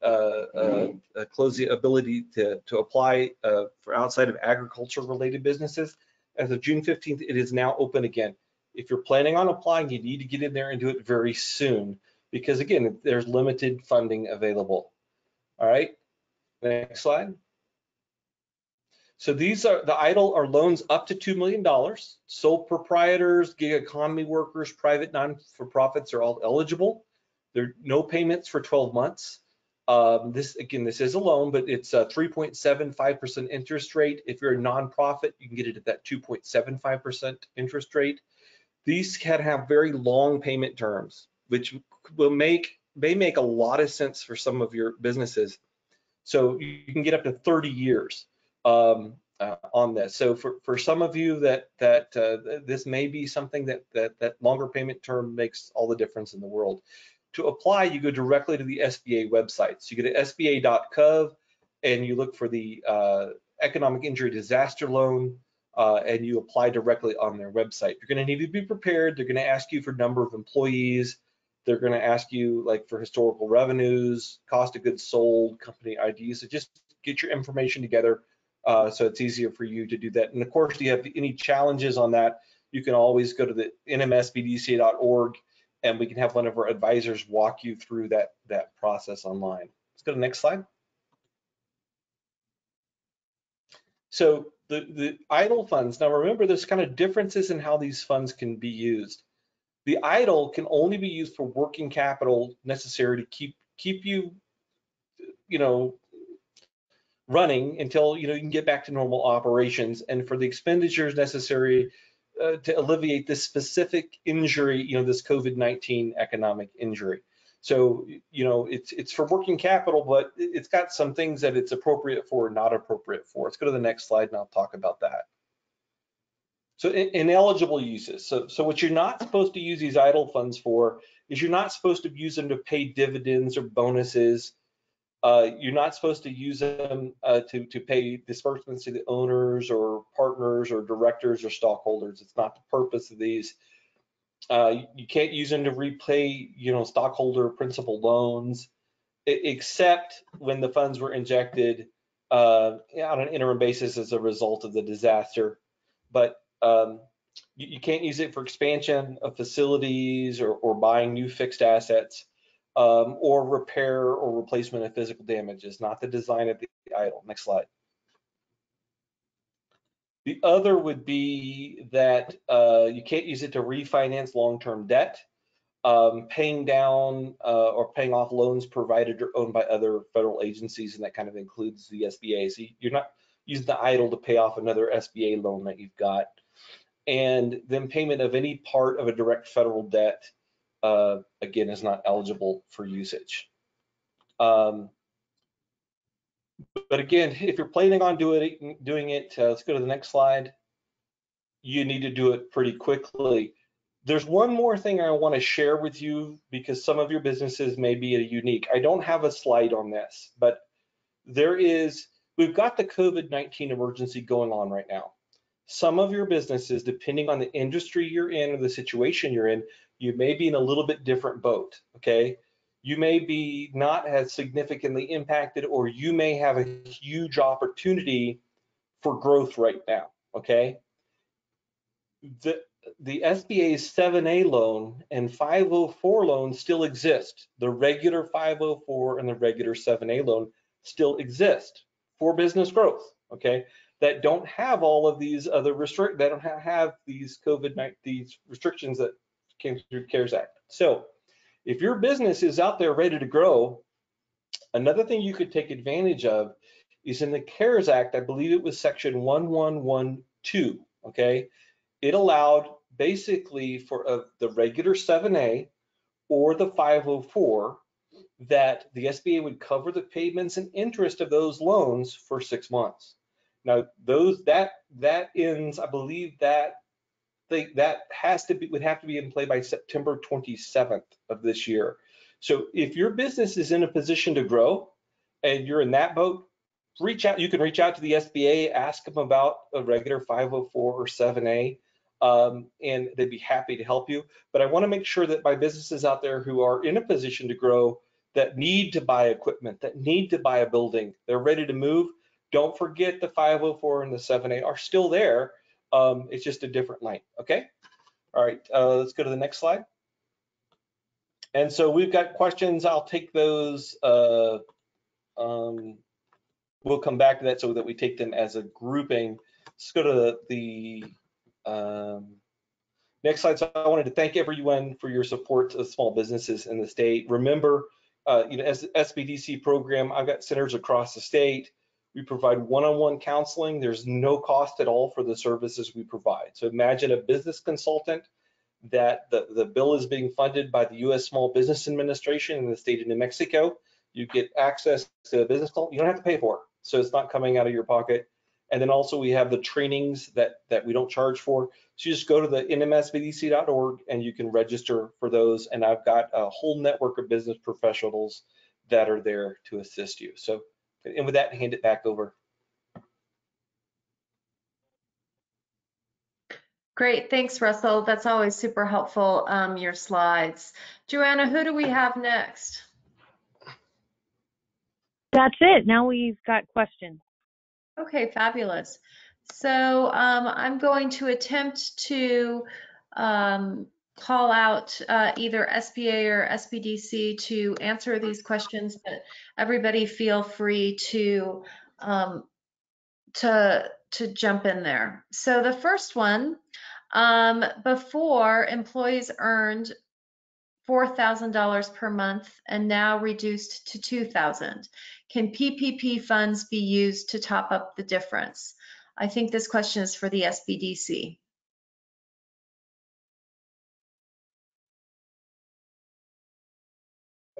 closed the ability to apply for outside of agriculture-related businesses. As of June 15th, it is now open again. If you're planning on applying, you need to get in there and do it very soon because, again, there's limited funding available. All right, next slide. So these are the EIDL are loans up to $2 million. Sole proprietors, gig economy workers, private non-for-profits are all eligible. There are no payments for 12 months. This is a loan, but it's a 3.75% interest rate. If you're a nonprofit, you can get it at that 2.75% interest rate. These can have very long payment terms, which may make a lot of sense for some of your businesses. So you can get up to 30 years on this. So for some of you that this may be something that longer payment term makes all the difference in the world. To apply, you go directly to the SBA website. So you go to sba.gov and you look for the economic injury disaster loan. And you apply directly on their website. You're going to need to be prepared. They're going to ask you for number of employees. They're going to ask you like for historical revenues, cost of goods sold, company IDs. So just get your information together so it's easier for you to do that. And of course, if you have any challenges on that, you can always go to the nmsbdca.org and we can have one of our advisors walk you through that process online. Let's go to the next slide. So the EIDL funds, now remember there's kind of differences in how these funds can be used. The EIDL can only be used for working capital necessary to keep you, running until you can get back to normal operations, and for the expenditures necessary to alleviate this specific injury, this COVID-19 economic injury. So, it's for working capital, but it's got some things that it's appropriate for, not appropriate for. Let's go to the next slide and I'll talk about that. So ineligible uses. So what you're not supposed to use these EIDL funds for is you're not supposed to use them to pay dividends or bonuses. You're not supposed to use them to pay disbursements to the owners or partners or directors or stockholders. It's not the purpose of these. You can't use them to repay, stockholder principal loans, except when the funds were injected on an interim basis as a result of the disaster. But you can't use it for expansion of facilities or buying new fixed assets or repair or replacement of physical damage. It's not the design of the EIDL. Next slide. The other would be that you can't use it to refinance long-term debt, paying down or paying off loans provided or owned by other federal agencies, and that kind of includes the SBA. So you're not using the EIDL to pay off another SBA loan that you've got. And then payment of any part of a direct federal debt, again, is not eligible for usage. But again, if you're planning on doing it, let's go to the next slide. You need to do it pretty quickly. There's one more thing I want to share with you because some of your businesses may be unique. I don't have a slide on this, but we've got the COVID-19 emergency going on right now. Some of your businesses, depending on the industry you're in or the situation you're in, you may be in a little bit different boat, okay? you may be not as significantly impacted, or you may have a huge opportunity for growth right now, okay? The SBA's 7A loan and 504 loan still exist. The regular 504 and the regular 7A loan still exist for business growth, okay? That don't have all of these other that don't have these these restrictions that came through CARES Act. So if your business is out there ready to grow, another thing you could take advantage of is in the CARES Act, I believe it was section 1112, okay? It allowed basically for the regular 7A or the 504 that the SBA would cover the payments and interest of those loans for 6 months. Now that ends, I believe that would have to be in play by September 27th of this year. So if your business is in a position to grow and you're in that boat, reach out. You can reach out to the SBA, ask them about a regular 504 or 7A, and they'd be happy to help you. But I want to make sure that my businesses out there who are in a position to grow, that need to buy equipment, that need to buy a building, they're ready to move, don't forget the 504 and the 7A are still there. It's just a different line, okay? All right, let's go to the next slide. And so we've got questions. I'll take those. We'll come back to that so that we take them as a grouping. Let's go to the next slide. So I wanted to thank everyone for your support of small businesses in the state. Remember, as the SBDC program, I've got centers across the state. We provide one-on-one counseling. There's no cost at all for the services we provide. So imagine a business consultant that the bill is being funded by the U.S. Small Business Administration in the state of New Mexico. You get access to a business consultant. You don't have to pay for it, so it's not coming out of your pocket. And then also we have the trainings that we don't charge for. So you just go to the nmsbdc.org and you can register for those. And I've got a whole network of business professionals that are there to assist you. So, and with that, hand it back over. Great, thanks, Russell. That's always super helpful, your slides. Joanna, who do we have next? That's it. Now we've got questions. Okay, fabulous. So I'm going to attempt to call out either SBA or SBDC to answer these questions, but everybody feel free to jump in there. So the first one, before employees earned $4,000 per month and now reduced to $2,000. Can PPP funds be used to top up the difference? I think this question is for the SBDC.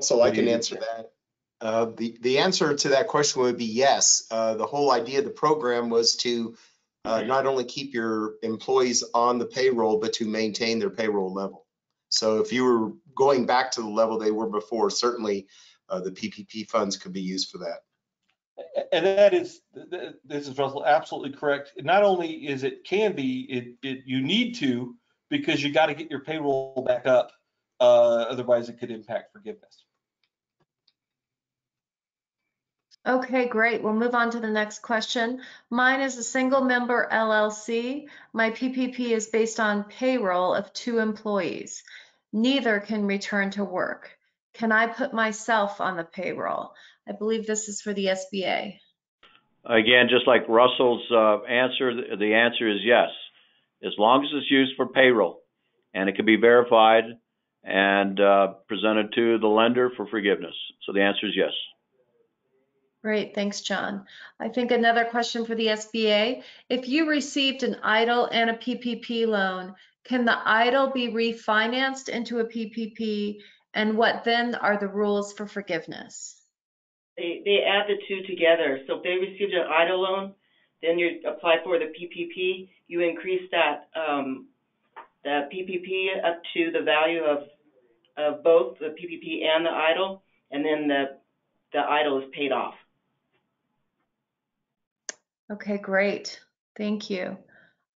So I can answer that. The answer to that question would be yes. The whole idea of the program was to not only keep your employees on the payroll, but to maintain their payroll level. So if you were going back to the level they were before, certainly the PPP funds could be used for that. And this is Russell, absolutely correct. Not only is it can be, you need to, because you got to get your payroll back up. Otherwise, it could impact forgiveness. Okay, great. We'll move on to the next question. Mine is a single member LLC. My PPP is based on payroll of 2 employees. Neither can return to work. Can I put myself on the payroll? I believe this is for the SBA. Again, just like Russell's answer, the answer is yes, as long as it's used for payroll and it can be verified and presented to the lender for forgiveness. So the answer is yes. Great, thanks, John. I think another question for the SBA. If you received an EIDL and a PPP loan, can the EIDL be refinanced into a PPP? And what then are the rules for forgiveness? They add the two together. So if they received an EIDL loan, then you apply for the PPP. You increase that PPP up to the value of both the PPP and the EIDL, and then the EIDL is paid off. Okay, great. Thank you.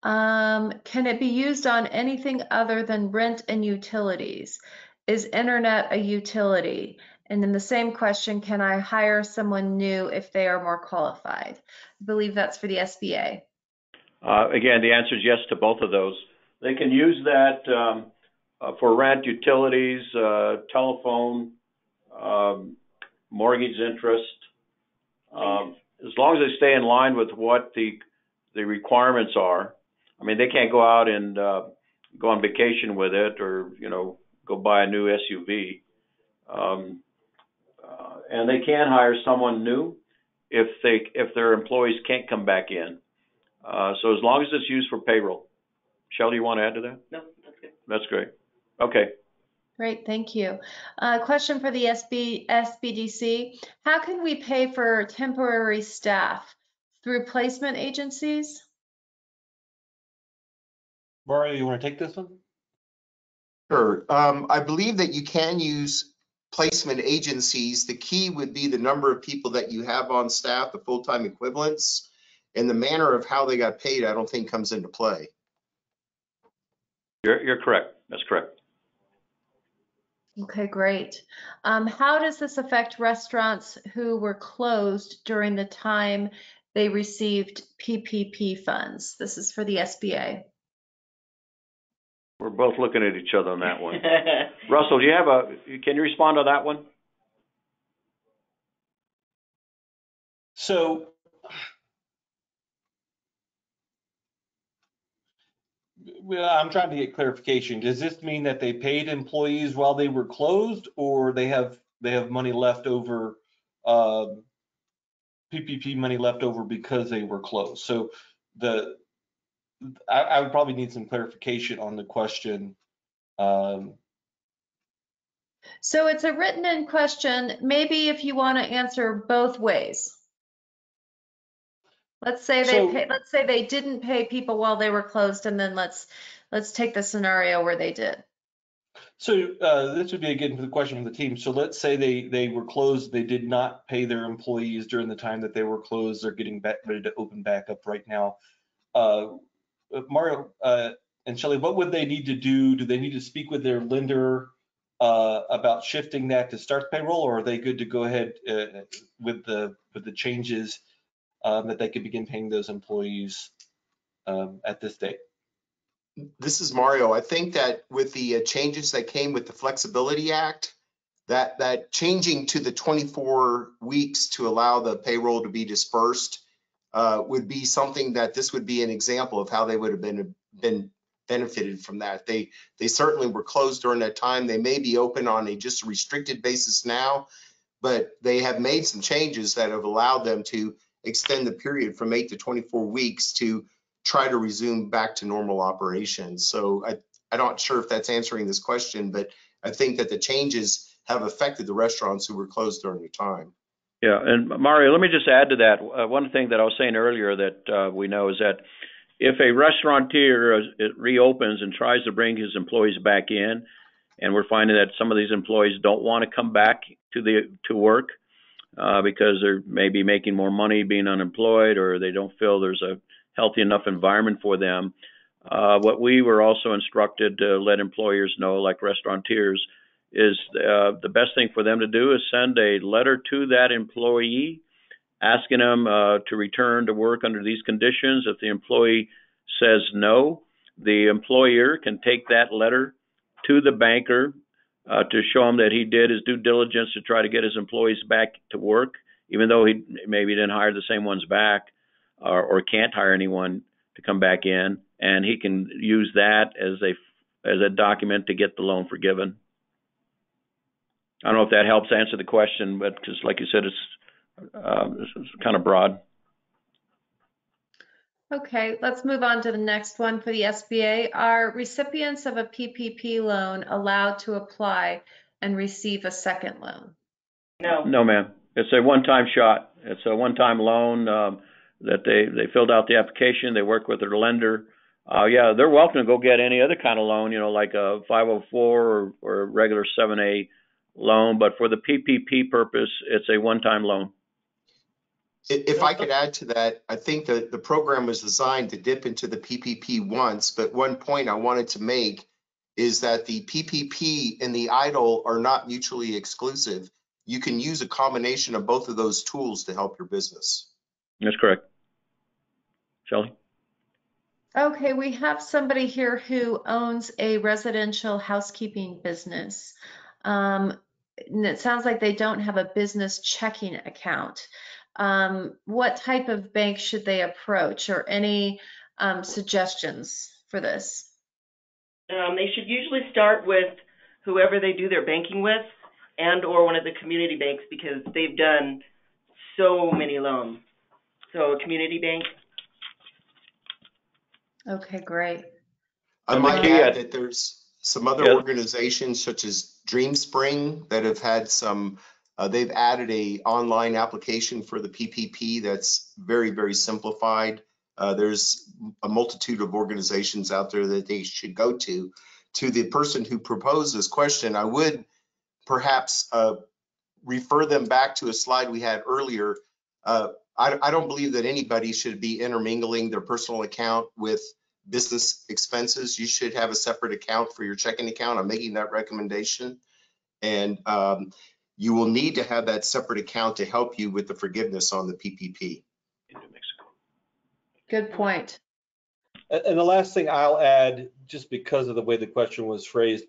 Can it be used on anything other than rent and utilities? Is internet a utility? And then the same question, can I hire someone new if they are more qualified? I believe that's for the SBA. Again, the answer is yes to both of those. They can use that for rent, utilities, telephone, mortgage interest, as long as they stay in line with what the requirements are. I mean, they can't go out and go on vacation with it, or go buy a new SUV. And they can hire someone new if their employees can't come back in. So as long as it's used for payroll. Shelley, you want to add to that? No, that's good. That's great. Okay. Great, thank you. Question for the SBDC. How can we pay for temporary staff? Through placement agencies? Mario, you want to take this one? Sure. I believe that you can use placement agencies. The key would be the number of people that you have on staff, the full-time equivalents, and the manner of how they got paid, I don't think comes into play. You're correct. That's correct. Okay, great. How does this affect restaurants who were closed during the time they received PPP funds? This is for the SBA. We're both looking at each other on that one. Russell, can you respond to that one? So, well, I'm trying to get clarification. Does this mean that they paid employees while they were closed, or they have money left over, PPP money left over because they were closed? So I would probably need some clarification on the question. So it's a written in question. Maybe if you want to answer both ways. Let's say they didn't pay people while they were closed, and then let's take the scenario where they did. So this would be again for the question from the team. So let's say they were closed, they did not pay their employees during the time that they were closed. They're getting ready to open back up right now. Mario and Shelley, what would they need to do? Do they need to speak with their lender about shifting that to start payroll, or are they good to go ahead with the changes that they could begin paying those employees at this date? This is Mario. I think that with the changes that came with the Flexibility Act, that changing to the 24 weeks to allow the payroll to be dispersed would be something that this would be an example of how they would have been benefited from that. They certainly were closed during that time. They may be open on a just restricted basis now, but they have made some changes that have allowed them to extend the period from 8 to 24 weeks to try to resume back to normal operations. So I'm not sure if that's answering this question, but I think that the changes have affected the restaurants who were closed during the time. Yeah, and Mario, let me just add to that. One thing that I was saying earlier that we know is that if a restaurateur reopens and tries to bring his employees back in, and we're finding that some of these employees don't want to come back to work because they're maybe making more money being unemployed, or they don't feel there's a healthy enough environment for them. What we were also instructed to let employers know, like restaurateurs, is the best thing for them to do is send a letter to that employee asking them to return to work under these conditions. If the employee says no, the employer can take that letter to the banker to show him that he did his due diligence to try to get his employees back to work, even though he maybe didn't hire the same ones back or can't hire anyone to come back in, and he can use that as a document to get the loan forgiven. I don't know if that helps answer the question, but because like you said, it's kind of broad. Okay, let's move on to the next one for the SBA. Are recipients of a PPP loan allowed to apply and receive a second loan? No. No, ma'am. It's a one-time shot. It's a one-time loan that they filled out the application. They work with their lender. Yeah, they're welcome to go get any other kind of loan, like a 504 or a regular 7A loan. But for the PPP purpose, it's a one-time loan. If I could add to that, I think that the program was designed to dip into the PPP once, but one point I wanted to make is that the PPP and the EIDL are not mutually exclusive. you can use a combination of both of those tools to help your business. That's correct. Shelley? Okay, we have somebody here who owns a residential housekeeping business. And it sounds like they don't have a business checking account. What type of bank should they approach, or any suggestions for this? They should usually start with whoever they do their banking with, and or one of the community banks, because they've done so many loans. So a community bank. Okay, great. I might add that there's some other organizations such as DreamSpring that have had some, they've added a online application for the PPP that's very, very simplified. There's a multitude of organizations out there that they should go to. To the person who proposed this question, I would perhaps refer them back to a slide we had earlier. I don't believe that anybody should be intermingling their personal account with business expenses. You should have a separate account for your checking account. I'm making that recommendation. And you will need to have that separate account to help you with the forgiveness on the PPP. Good point. And the last thing I'll add, just because of the way the question was phrased,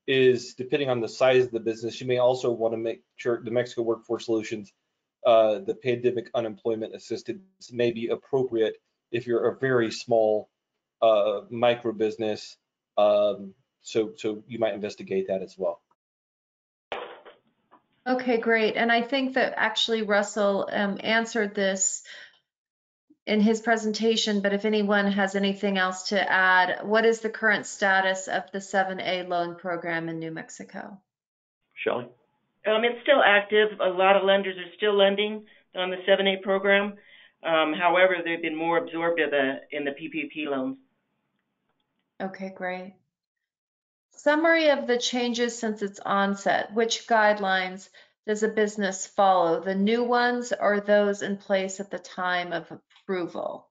is depending on the size of the business, you may also want to make sure New Mexico Workforce Solutions, the pandemic unemployment assistance may be appropriate if you're a very small micro business. So you might investigate that as well. Okay, great. And I think that actually Russell answered this in his presentation, but if anyone has anything else to add, what is the current status of the 7A loan program in New Mexico? Shelley? It's still active. A lot of lenders are still lending on the 7A program. However, they've been more absorbed in the PPP loans. Okay, great. Summary of the changes since its onset. Which guidelines does a business follow? The new ones or those in place at the time of approval?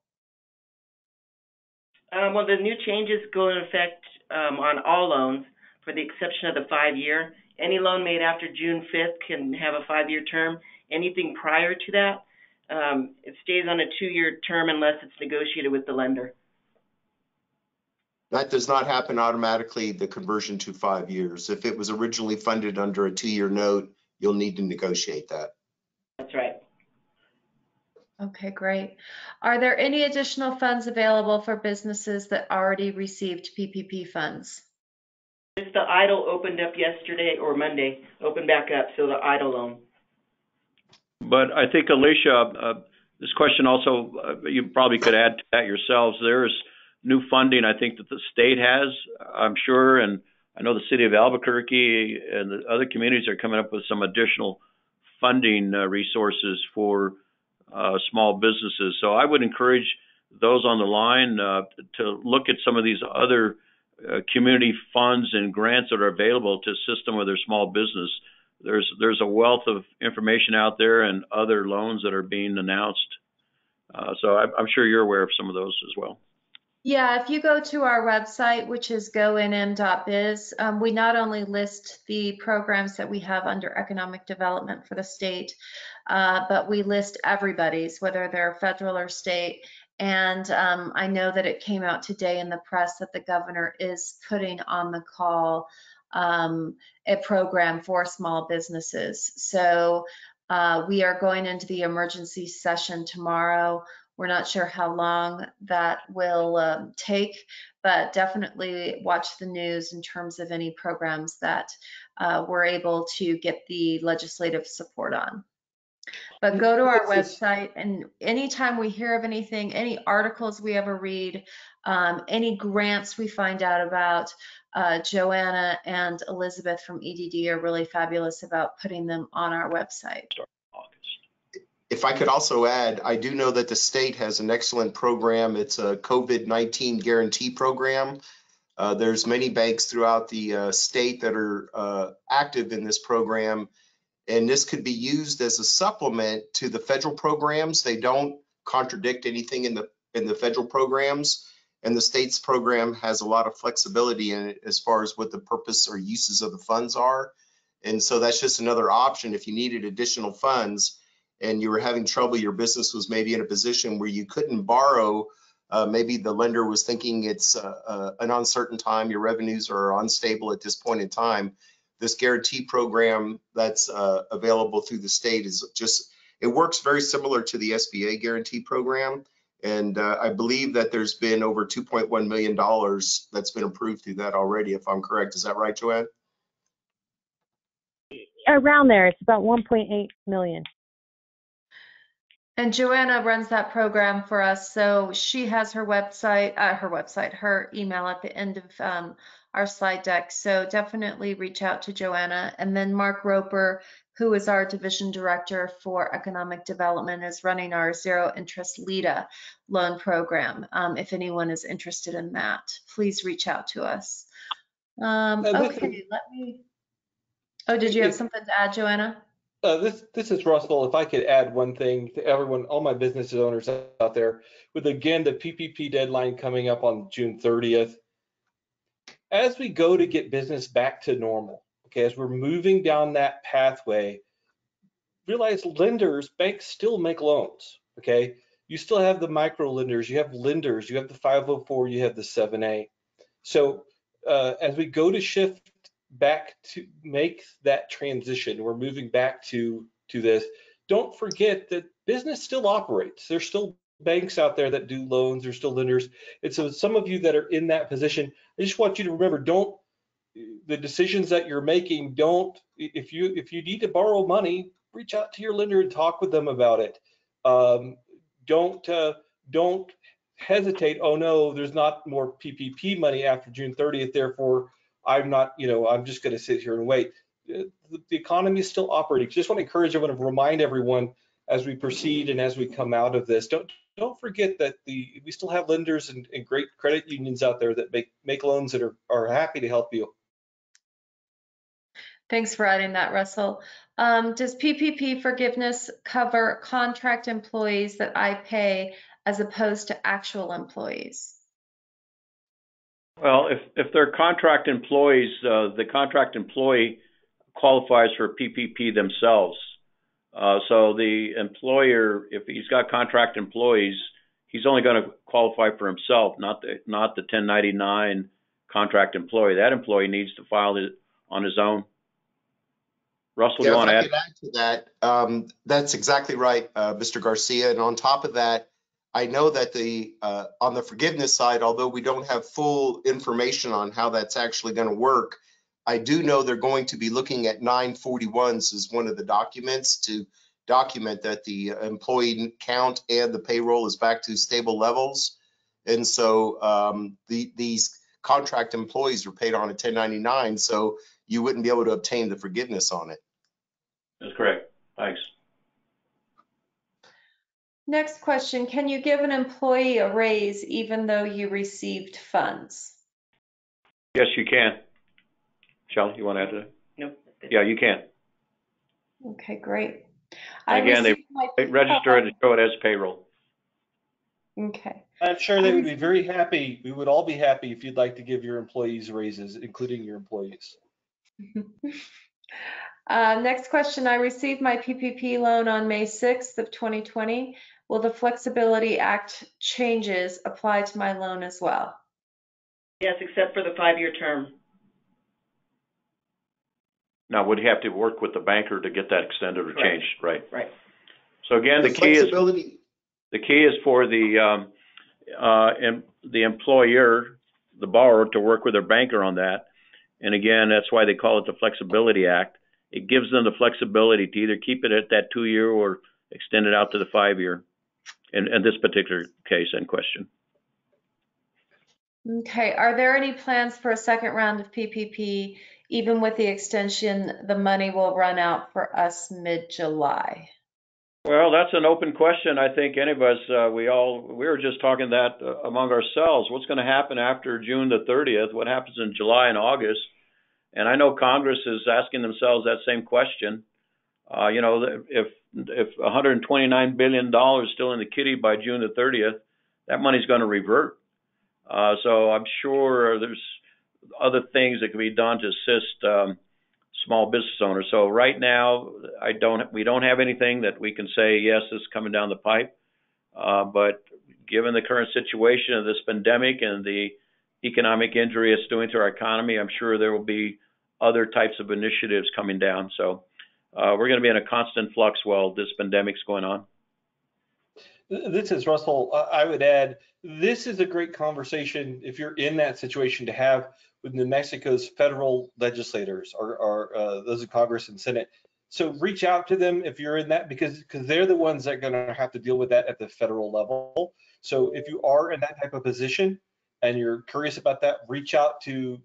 Well, the new changes go in effect on all loans, for the exception of the 5-year. Any loan made after June 5th can have a 5-year term. Anything prior to that, it stays on a 2-year term unless it's negotiated with the lender. That does not happen automatically, the conversion to 5 years. If it was originally funded under a 2-year note, you'll need to negotiate that. That's right. Okay, great. Are there any additional funds available for businesses that already received PPP funds? Just the EIDL opened up yesterday or Monday, opened back up, so the EIDL loan. But I think, Alicia, this question also, you probably could add to that yourselves. There's new funding, I think, that the state has, I'm sure, and I know the city of Albuquerque and the other communities are coming up with some additional funding resources for small businesses. So I would encourage those on the line to look at some of these other community funds and grants that are available to assist them with their small business. There's a wealth of information out there and other loans that are being announced. So I'm sure you're aware of some of those as well. Yeah, if you go to our website, which is gonm.biz, we not only list the programs that we have under economic development for the state, but we list everybody's, whether they're federal or state. And I know that it came out today in the press that the governor is putting on the call a program for small businesses. So we are going into the emergency session tomorrow. We're not sure how long that will take, but definitely watch the news in terms of any programs that we're able to get the legislative support on. But go to our website, and anytime we hear of anything, any articles we ever read, any grants we find out about, Joanna and Elizabeth from EDD are really fabulous about putting them on our website. If I could also add, I do know that the state has an excellent program. It's a COVID-19 guarantee program. There's many banks throughout the state that are active in this program, and this could be used as a supplement to the federal programs. They don't contradict anything in the federal programs, and the state's program has a lot of flexibility in it as far as what the purpose or uses of the funds are. And so that's just another option if you needed additional funds and you were having trouble, your business was maybe in a position where you couldn't borrow. Maybe the lender was thinking it's an uncertain time, your revenues are unstable at this point in time. This guarantee program that's available through the state is just, it works very similar to the SBA guarantee program. And I believe that there's been over $2.1 million that's been approved through that already, if I'm correct. Is that right, Joanne? Around there, it's about 1.8 million. And Joanna runs that program for us. So she has her website, her email at the end of our slide deck. So definitely reach out to Joanna. And then Mark Roper, who is our division director for economic development, is running our zero interest LIDA loan program. If anyone is interested in that, please reach out to us. Okay, let me, oh, did you have something to add, Joanna? This is Russell. If I could add one thing to everyone, all my business owners out there, with again the PPP deadline coming up on June 30th, as we go to get business back to normal, okay, as we're moving down that pathway, realize lenders, banks still make loans, okay? You still have the micro lenders, you have lenders, you have the 504, you have the 7A. So as we go to shift back to make that transition, we're moving back to this, don't forget that business still operates. There's still banks out there that do loans, there's still lenders. And so some of you that are in that position, I just want you to remember, the decisions that you're making, if you need to borrow money, reach out to your lender and talk with them about it. Don't hesitate. Oh no, there's not more PPP money after June 30th. Therefore, I'm not. I'm just going to sit here and wait. The economy is still operating. Just want to encourage everyone to remind everyone as we proceed and as we come out of this. Don't forget that we still have lenders and great credit unions out there that make loans that are happy to help you. Thanks for adding that, Russell. Does PPP forgiveness cover contract employees that I pay as opposed to actual employees? Well, if they're contract employees, the contract employee qualifies for PPP themselves. So the employer, if he's got contract employees, he's only going to qualify for himself, not the 1099 contract employee. That employee needs to file it on his own. Russell, Yeah, you want to add? if I could add to that, that's exactly right, Mr. Garcia. And on top of that, I know that on the forgiveness side, although we don't have full information on how that's actually going to work, I do know they're going to be looking at 941s as one of the documents to document that the employee count and the payroll is back to stable levels. And so these contract employees are paid on a 1099, so you wouldn't be able to obtain the forgiveness on it. That's correct. Thanks. Next question, can you give an employee a raise even though you received funds? Yes, you can. Shelley, you want to add to that? Nope. Yeah, you can. Okay, great. Again, they register it and show it as payroll. Okay. I'm sure they would be very happy. We would all be happy if you'd like to give your employees raises, including your employees. Next question, I received my PPP loan on May 6th of 2020. Will the Flexibility Act changes apply to my loan as well? Yes, except for the 5-year term. Now, would have to work with the banker to get that extended or changed, right? Right. So again, the key is for the employer, the borrower, to work with their banker on that. And again, that's why they call it the Flexibility Act. It gives them the flexibility to either keep it at that 2-year or extend it out to the 5-year in this particular case and question. Okay, are there any plans for a second round of PPP? Even with the extension, the money will run out for us mid-July. Well, that's an open question. I think any of us, we were just talking that among ourselves. What's going to happen after June the 30th? What happens in July and August? And I know Congress is asking themselves that same question. If $129 billion is still in the kitty by June the 30th, that money's going to revert. So I'm sure there's other things that can be done to assist small business owners. So right now, we don't have anything that we can say, yes, this is coming down the pipe. But given the current situation of this pandemic and the economic injury it's doing to our economy, I'm sure there will be other types of initiatives coming down. So we're going to be in a constant flux while this pandemic's going on. This is Russell. I would add, this is a great conversation if you're in that situation to have with New Mexico's federal legislators or those in Congress and Senate. So reach out to them if you're in that, because they're the ones that are going to have to deal with that at the federal level. So if you are in that type of position and you're curious about that, reach out to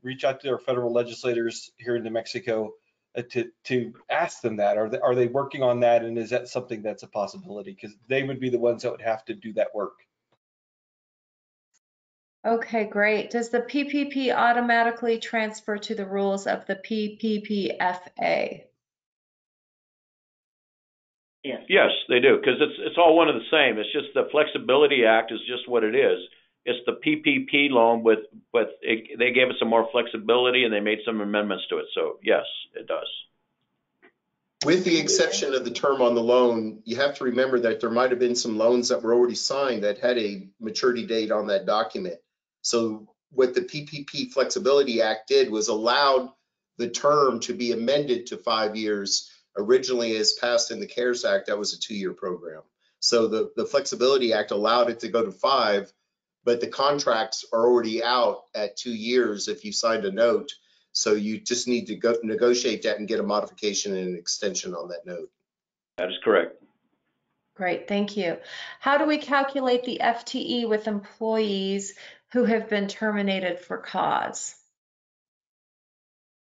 our federal legislators here in New Mexico to ask them that. Are they working on that, and is that something that's a possibility? Because they would be the ones that would have to do that work. Okay, great. Does the PPP automatically transfer to the rules of the PPPFA? Yes, they do, because it's all one of the same. It's just the Flexibility Act is just what it is. It's the PPP loan they gave us some more flexibility and they made some amendments to it. So yes, it does. With the exception of the term on the loan, you have to remember that there might have been some loans that were already signed that had a maturity date on that document. So what the PPP Flexibility Act did was allowed the term to be amended to 5 years. Originally, as passed in the CARES Act, that was a 2-year program. So the Flexibility Act allowed it to go to 5, but the contracts are already out at 2 years if you signed a note. So you just need to go negotiate that and get a modification and an extension on that note. That is correct. Great, thank you. How do we calculate the FTE with employees who have been terminated for cause?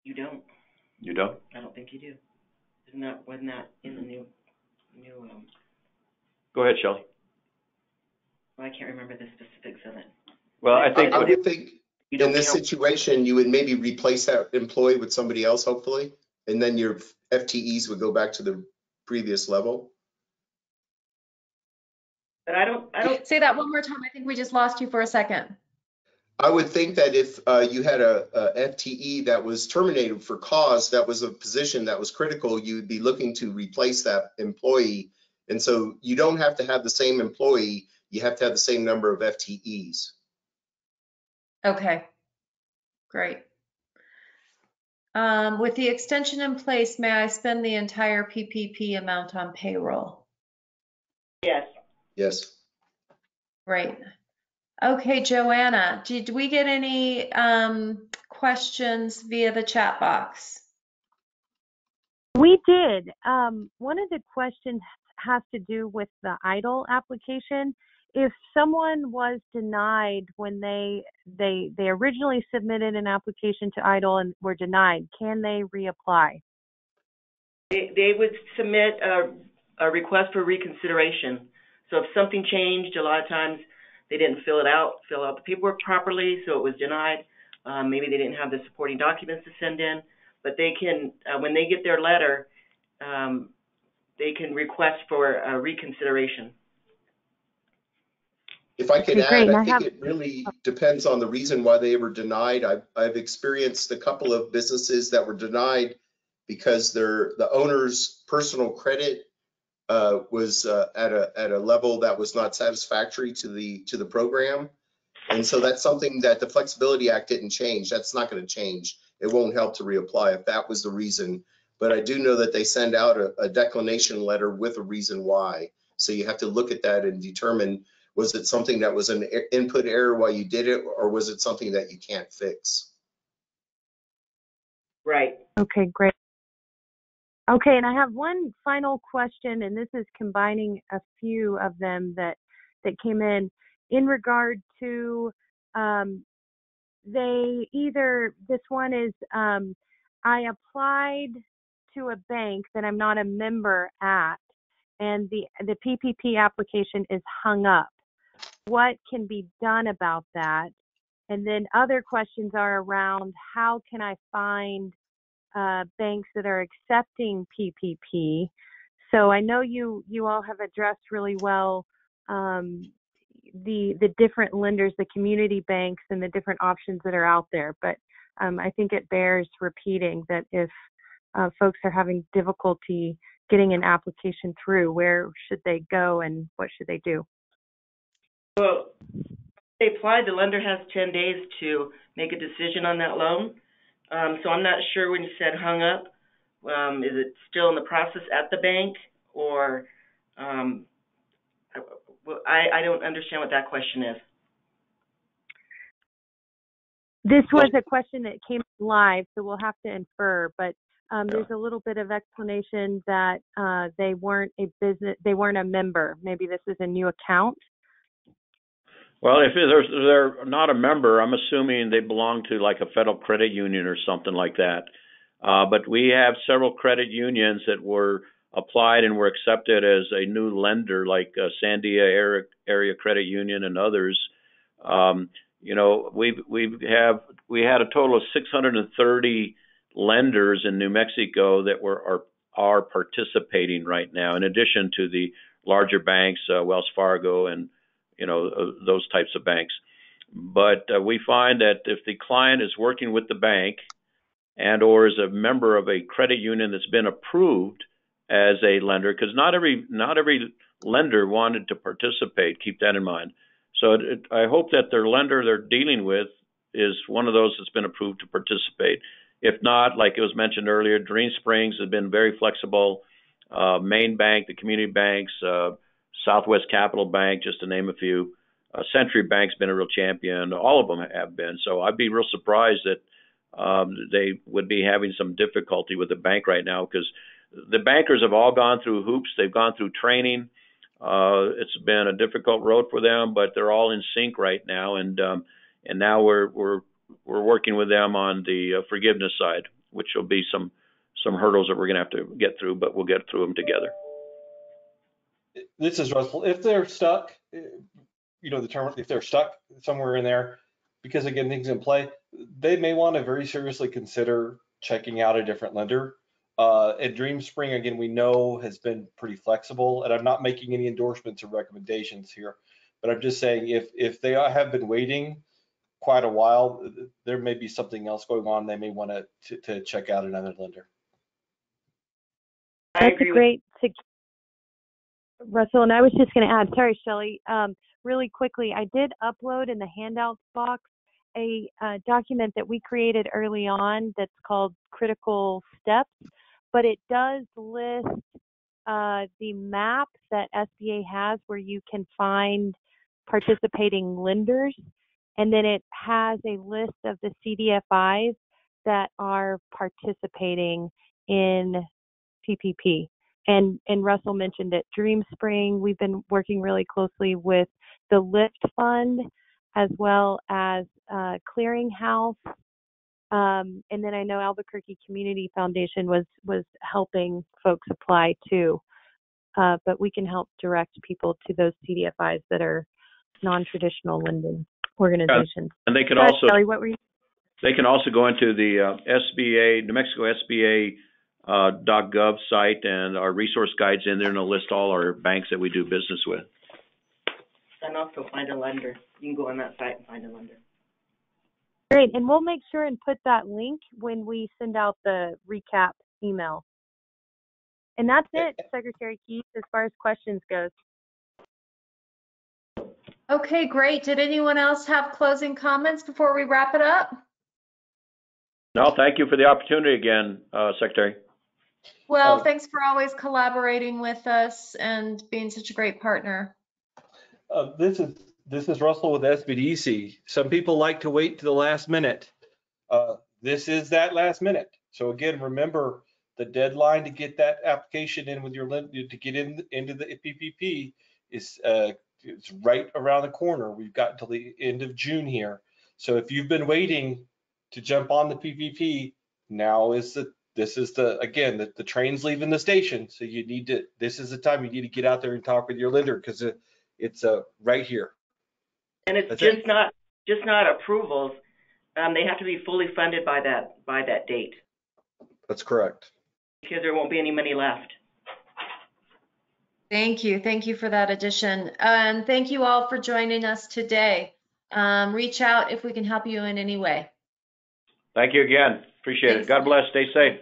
You don't. You don't? I don't think you do. Wasn't that in the new Go ahead, Shelley. well, I can't remember the specifics of it. Well, I would think in this situation, you would maybe replace that employee with somebody else, hopefully, and then your FTEs would go back to the previous level. But I don't Say that one more time. I think we just lost you for a second. I would think that if you had a FTE that was terminated for cause, that was a position that was critical, you would be looking to replace that employee. And so you don't have to have the same employee, you have to have the same number of FTEs. Okay, great. With the extension in place, may I spend the entire PPP amount on payroll? Yes. Yes. Great. Okay, Joanna, did we get any questions via the chat box? We did. One of the questions has to do with the EIDL application. If someone was denied when they originally submitted an application to EIDL and were denied, can they reapply? They would submit a request for reconsideration. So if something changed, a lot of times they didn't fill out the paperwork properly, so it was denied. Maybe they didn't have the supporting documents to send in, but they can, when they get their letter, they can request for a reconsideration. If I could add, I think it really depends on the reason why they were denied. I've experienced a couple of businesses that were denied because the owner's personal credit was at a level that was not satisfactory to the program. And so that's something that the Flexibility Act didn't change. That's not going to change. It won't help to reapply if that was the reason. But I do know that they send out a declination letter with a reason why. So you have to look at that and determine, was it something that was an input error while you did it, or was it something that you can't fix? Right. Okay, great. Okay, and I have one final question, and this is combining a few of them that came in regard to this one is I applied to a bank that I'm not a member at, and the PPP application is hung up. What can be done about that? And then other questions are around how can I find banks that are accepting PPP. So I know you all have addressed really well the different lenders, the community banks, and the different options that are out there. But I think it bears repeating that if folks are having difficulty getting an application through. Where should they go and what should they do? Well, if they apply, the lender has 10 days to make a decision on that loan. So I'm not sure when you said hung up. Is it still in the process at the bank, or I don't understand what that question is. This was a question that came live, so we'll have to infer, but there's a little bit of explanation that they weren't a member. Maybe this is a new account. Well, if they're not a member, I'm assuming they belong to like a federal credit union or something like that. But we have several credit unions that were applied and were accepted as a new lender, like Sandia Area Credit Union and others. You know, we had a total of 630 lenders in New Mexico that are participating right now, in addition to the larger banks, Wells Fargo and those types of banks. But we find that if the client is working with the bank and or is a member of a credit union that's been approved as a lender, because not every lender wanted to participate, keep that in mind. So I hope that their lender they're dealing with is one of those that's been approved to participate. If not, like it was mentioned earlier, Dream Springs has been very flexible. Main Bank, the community banks, Southwest Capital Bank, just to name a few. Century Bank's been a real champion. All of them have been. So I'd be real surprised that they would be having some difficulty with the bank right now, because the bankers have all gone through hoops. They've gone through training. It's been a difficult road for them, but they're all in sync right now. And now we're working with them on the forgiveness side, which will be some hurdles that we're going to have to get through, but we'll get through them together. This is Russell. If they're stuck, the term, if they're stuck somewhere in there, because again, things in play, they may want to very seriously consider checking out a different lender. At Dream Spring, again, we know has been pretty flexible, and I'm not making any endorsements or recommendations here, but I'm just saying if they have been waiting quite a while, there may be something else going on. They may want to check out another lender. That's a great Russell, and I was just going to add, sorry, Shelley, really quickly, I did upload in the handouts box a document that we created early on that's called Critical Steps, but it does list the map that SBA has where you can find participating lenders, and then it has a list of the CDFIs that are participating in PPP. And Russell mentioned it, Dream Spring, we've been working really closely with the LIFT Fund as well as Clearinghouse. And then I know Albuquerque Community Foundation was helping folks apply too. But we can help direct people to those CDFIs that are non-traditional lending organizations. And they can also, Shelley, what were you? They can also go into the SBA, New Mexico SBA .gov site, and our resource guides in there, and it'll list all our banks that we do business with. And also find a lender. You can go on that site and find a lender. Great, and we'll make sure and put that link when we send out the recap email. And that's it, Secretary Keith, as far as questions goes. Okay, great. Did anyone else have closing comments before we wrap it up? No, thank you for the opportunity again, Secretary. Well, thanks for always collaborating with us and being such a great partner. This is Russell with SBDC. Some people like to wait to the last minute. This is that last minute. So again, remember the deadline to get that application in with your lender to get into the PPP is it's right around the corner. We've got until the end of June here. So if you've been waiting to jump on the PPP, now is the train's leaving the station. So this is the time you need to get out there and talk with your lender, because it's right here. And it's just not approvals. They have to be fully funded by that date. That's correct. Because there won't be any money left. Thank you. Thank you for that addition. And thank you all for joining us today. Reach out if we can help you in any way. Thank you again. Appreciate it. God bless. Stay safe.